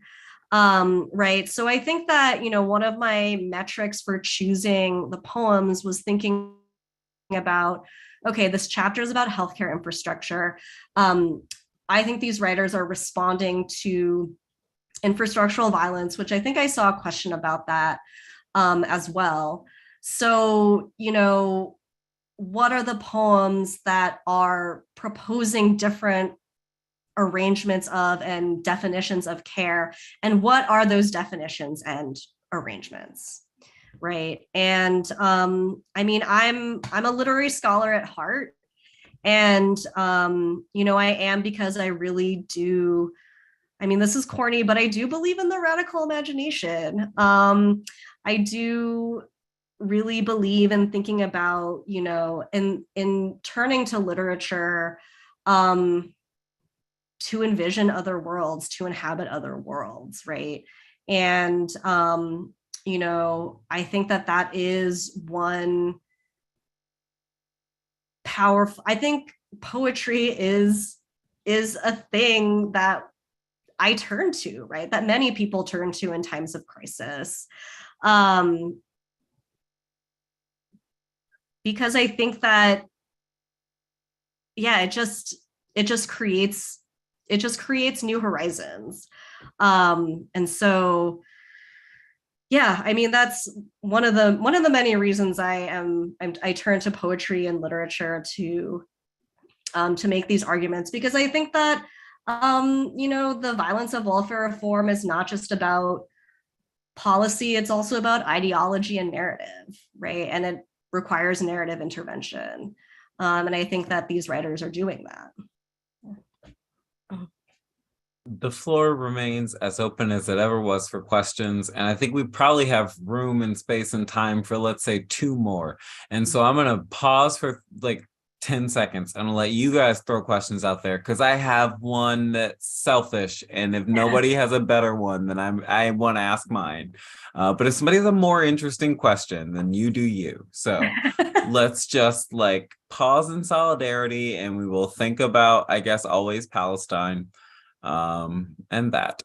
Right. So I think that, one of my metrics for choosing the poems was thinking about, okay, this chapter is about healthcare infrastructure. I think these writers are responding to infrastructural violence, which I think I saw a question about that as well. So, what are the poems that are proposing different arrangements of and definitions of care, and what are those definitions and arrangements, right? And I'm a literary scholar at heart, and I am, because I really do, this is corny, but I do believe in the radical imagination. I do really believe in thinking about, in turning to literature to envision other worlds, to inhabit other worlds, right? And I think that is one powerful, I think poetry is a thing that I turn to, right? That many people turn to in times of crisis. Because I think that, yeah, it just creates new horizons. And so, yeah, that's one of the many reasons I turn to poetry and literature to make these arguments, because I think that the violence of welfare reform is not just about policy, it's also about ideology and narrative, right? And it requires narrative intervention. And I think that these writers are doing that. The floor remains as open as it ever was for questions. And I think we probably have room and space and time for, let's say, 2 more. And so I'm going to pause for like 10 seconds. I'm going to let you guys throw questions out there, because I have one that's selfish. And if nobody has a better one, then I want to ask mine. But if somebody has a more interesting question, then you do you. So let's just like pause in solidarity, and we will think about, I guess, always Palestine. And that,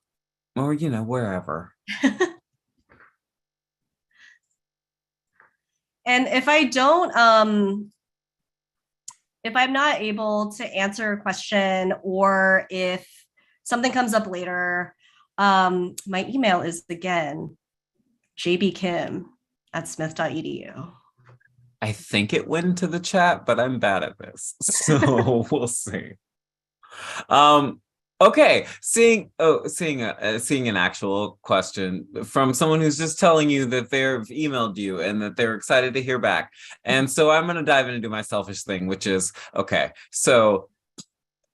or wherever. And if I'm not able to answer a question, or if something comes up later, my email is again jbkim@smith.edu. I think it went into the chat, but I'm bad at this, so we'll see. Okay, seeing an actual question from someone who's just telling you that they've emailed you and that they're excited to hear back. And so I'm going to dive into my selfish thing, which is, okay, so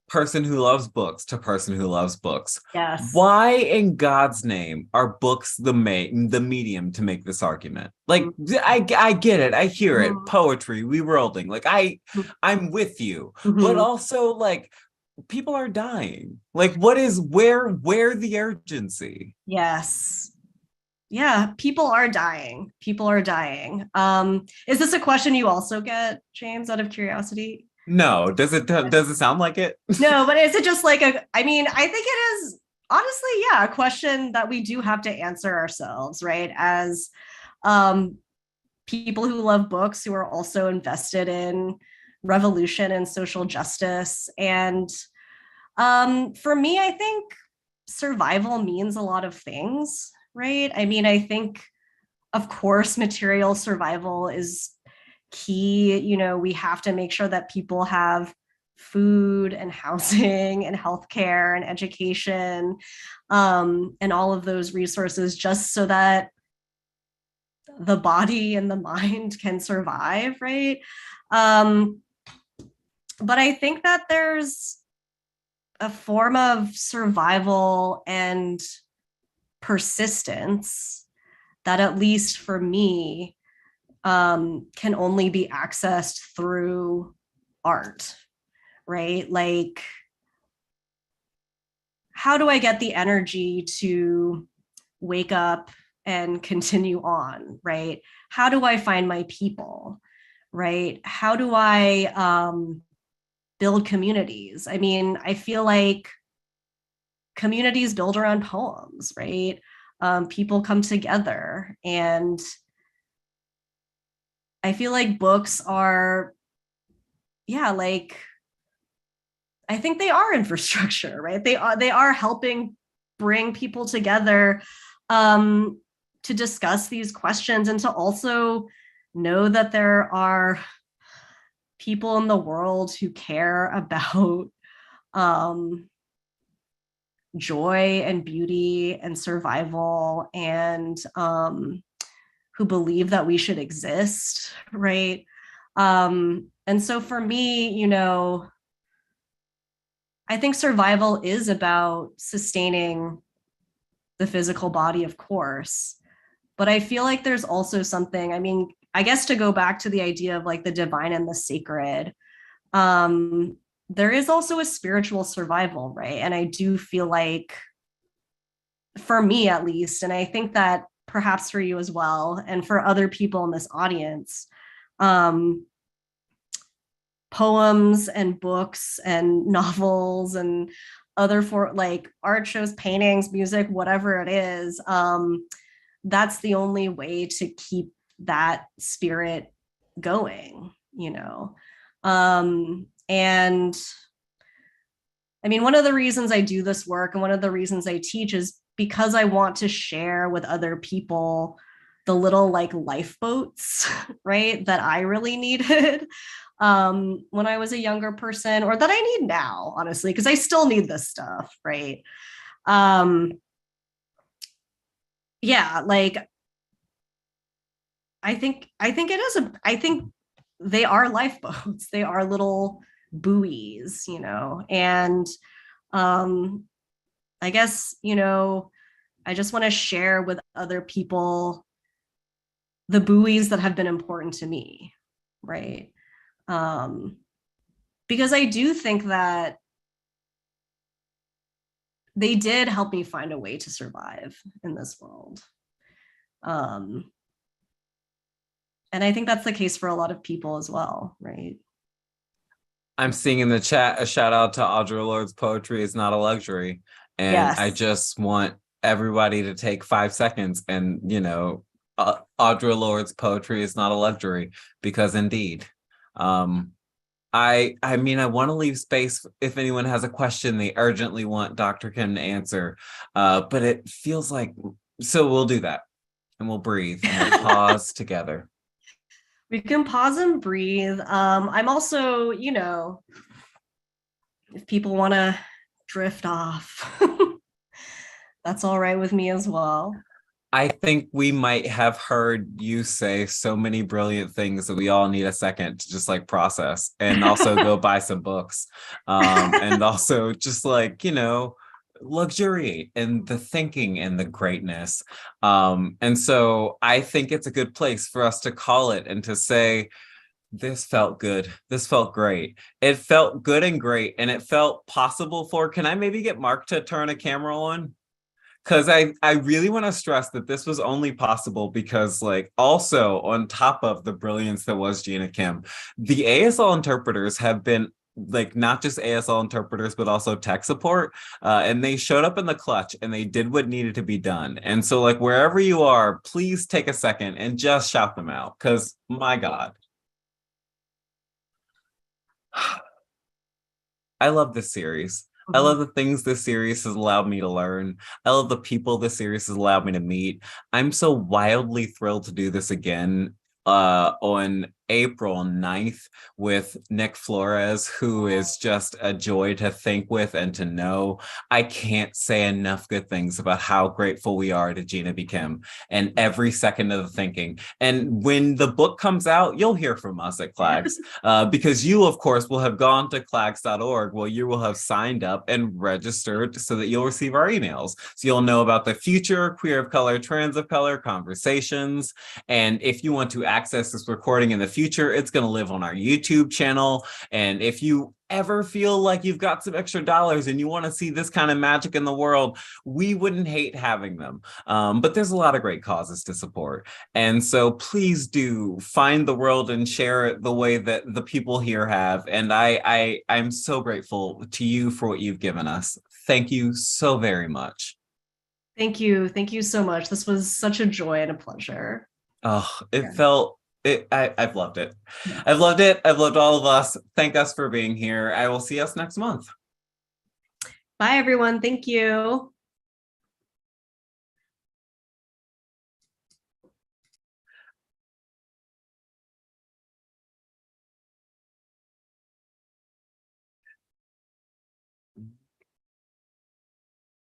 person who loves books to person who loves books. Yes. Why in God's name are books the medium to make this argument? Like, I get it. I hear it. Poetry, reworlding. Like, I'm with you. But also, like, people are dying. Like, where the urgency? Yes. Yeah, people are dying. People are dying. Is this a question you also get, James, out of curiosity? No, does it sound like it? No, but is it just like I mean, I think it is honestly, yeah, a question that we do have to answer ourselves, right? As um people who love books, who are also invested in revolution and social justice. And for me, I think survival means a lot of things, right? I mean, I think, of course, material survival is key. You know, we have to make sure that people have food and housing and healthcare and education, and all of those resources just so that the body and the mind can survive, right? Um, but I think that there's a form of survival and persistence that, at least for me, can only be accessed through art, right? Like, how do I get the energy to wake up and continue on, right? How do I find my people, right? How do I build communities? I mean, I feel like communities build around poems, right? People come together, and I feel like books are, yeah, like, I think they are infrastructure, right? They are helping bring people together, um, to discuss these questions, and to also know that there are people in the world who care about um, joy and beauty and survival, and who believe that we should exist, right? And so for me, you know, I think survival is about sustaining the physical body, of course. But I feel like there's also something, I mean, I guess to go back to the idea of like the divine and the sacred, um, there is also a spiritual survival, right? And I do feel like, for me at least, and I think that perhaps for you as well, and for other people in this audience, um, poems and books and novels and other for like art shows, paintings, music, whatever it is, that's the only way to keep that spirit going, you know. And I mean, one of the reasons I do this work and one of the reasons I teach is because I want to share with other people the little like lifeboats, right, that I really needed when I was a younger person, or that I need now, honestly, because I still need this stuff, right? Um, yeah, like I think it is I think they are lifeboats. They are little buoys, you know, and um, I guess, you know, I just want to share with other people the buoys that have been important to me, right? Um, because I do think that they did help me find a way to survive in this world. Um, and I think that's the case for a lot of people as well, right? I'm seeing in the chat a shout out to Audre Lorde's poetry is not a luxury. And I Yes. just want everybody to take 5 seconds and, Audre Lorde's poetry is not a luxury, because indeed, I mean, I want to leave space if anyone has a question they urgently want Dr. Kim to answer. But it feels like, so we'll do that and we'll breathe and we'll pause together. We can pause and breathe. I'm also, you know, if people want to drift off, that's all right with me as well. I think we might have heard you say so many brilliant things that we all need a second to just like process, and also go buy some books. And also just like, luxuriate in the thinking and the greatness. And so I think it's a good place for us to call it and to say, This felt good. This felt great. It felt good and great. And it felt possible for, can I maybe get Mark to turn a camera on? Because I really want to stress that this was only possible because, like, also on top of the brilliance that was Gina Kim, the ASL interpreters have been like not just ASL interpreters but also tech support, and they showed up in the clutch and they did what needed to be done. And so, like, wherever you are, please take a second and just shout them out because my God. I love this series. I Mhm. love the things this series has allowed me to learn. I love the people this series has allowed me to meet. I'm so wildly thrilled to do this again on April 9th with Nick Flores, who is just a joy to think with and to know. I can't say enough good things about how grateful we are to Gina B. Kim and every second of the thinking. And when the book comes out, you'll hear from us at Clags, because you, of course, will have gone to clags.org. Well, you will have signed up and registered so that you'll receive our emails. So you'll know about the future queer of color, trans of color conversations. And if you want to access this recording in the future, it's going to live on our YouTube channel. And if you ever feel like you've got some extra dollars and you want to see this kind of magic in the world, we wouldn't hate having them. But there's a lot of great causes to support. And so please do find the world and share it the way that the people here have. And I'm so grateful to you for what you've given us. Thank you so very much. Thank you. Thank you so much. This was such a joy and a pleasure. Oh, Yeah. it felt it. I've loved it. Yeah. I've loved it. I've loved all of us. Thank us for being here. I will see us next month. Bye, everyone. Thank you.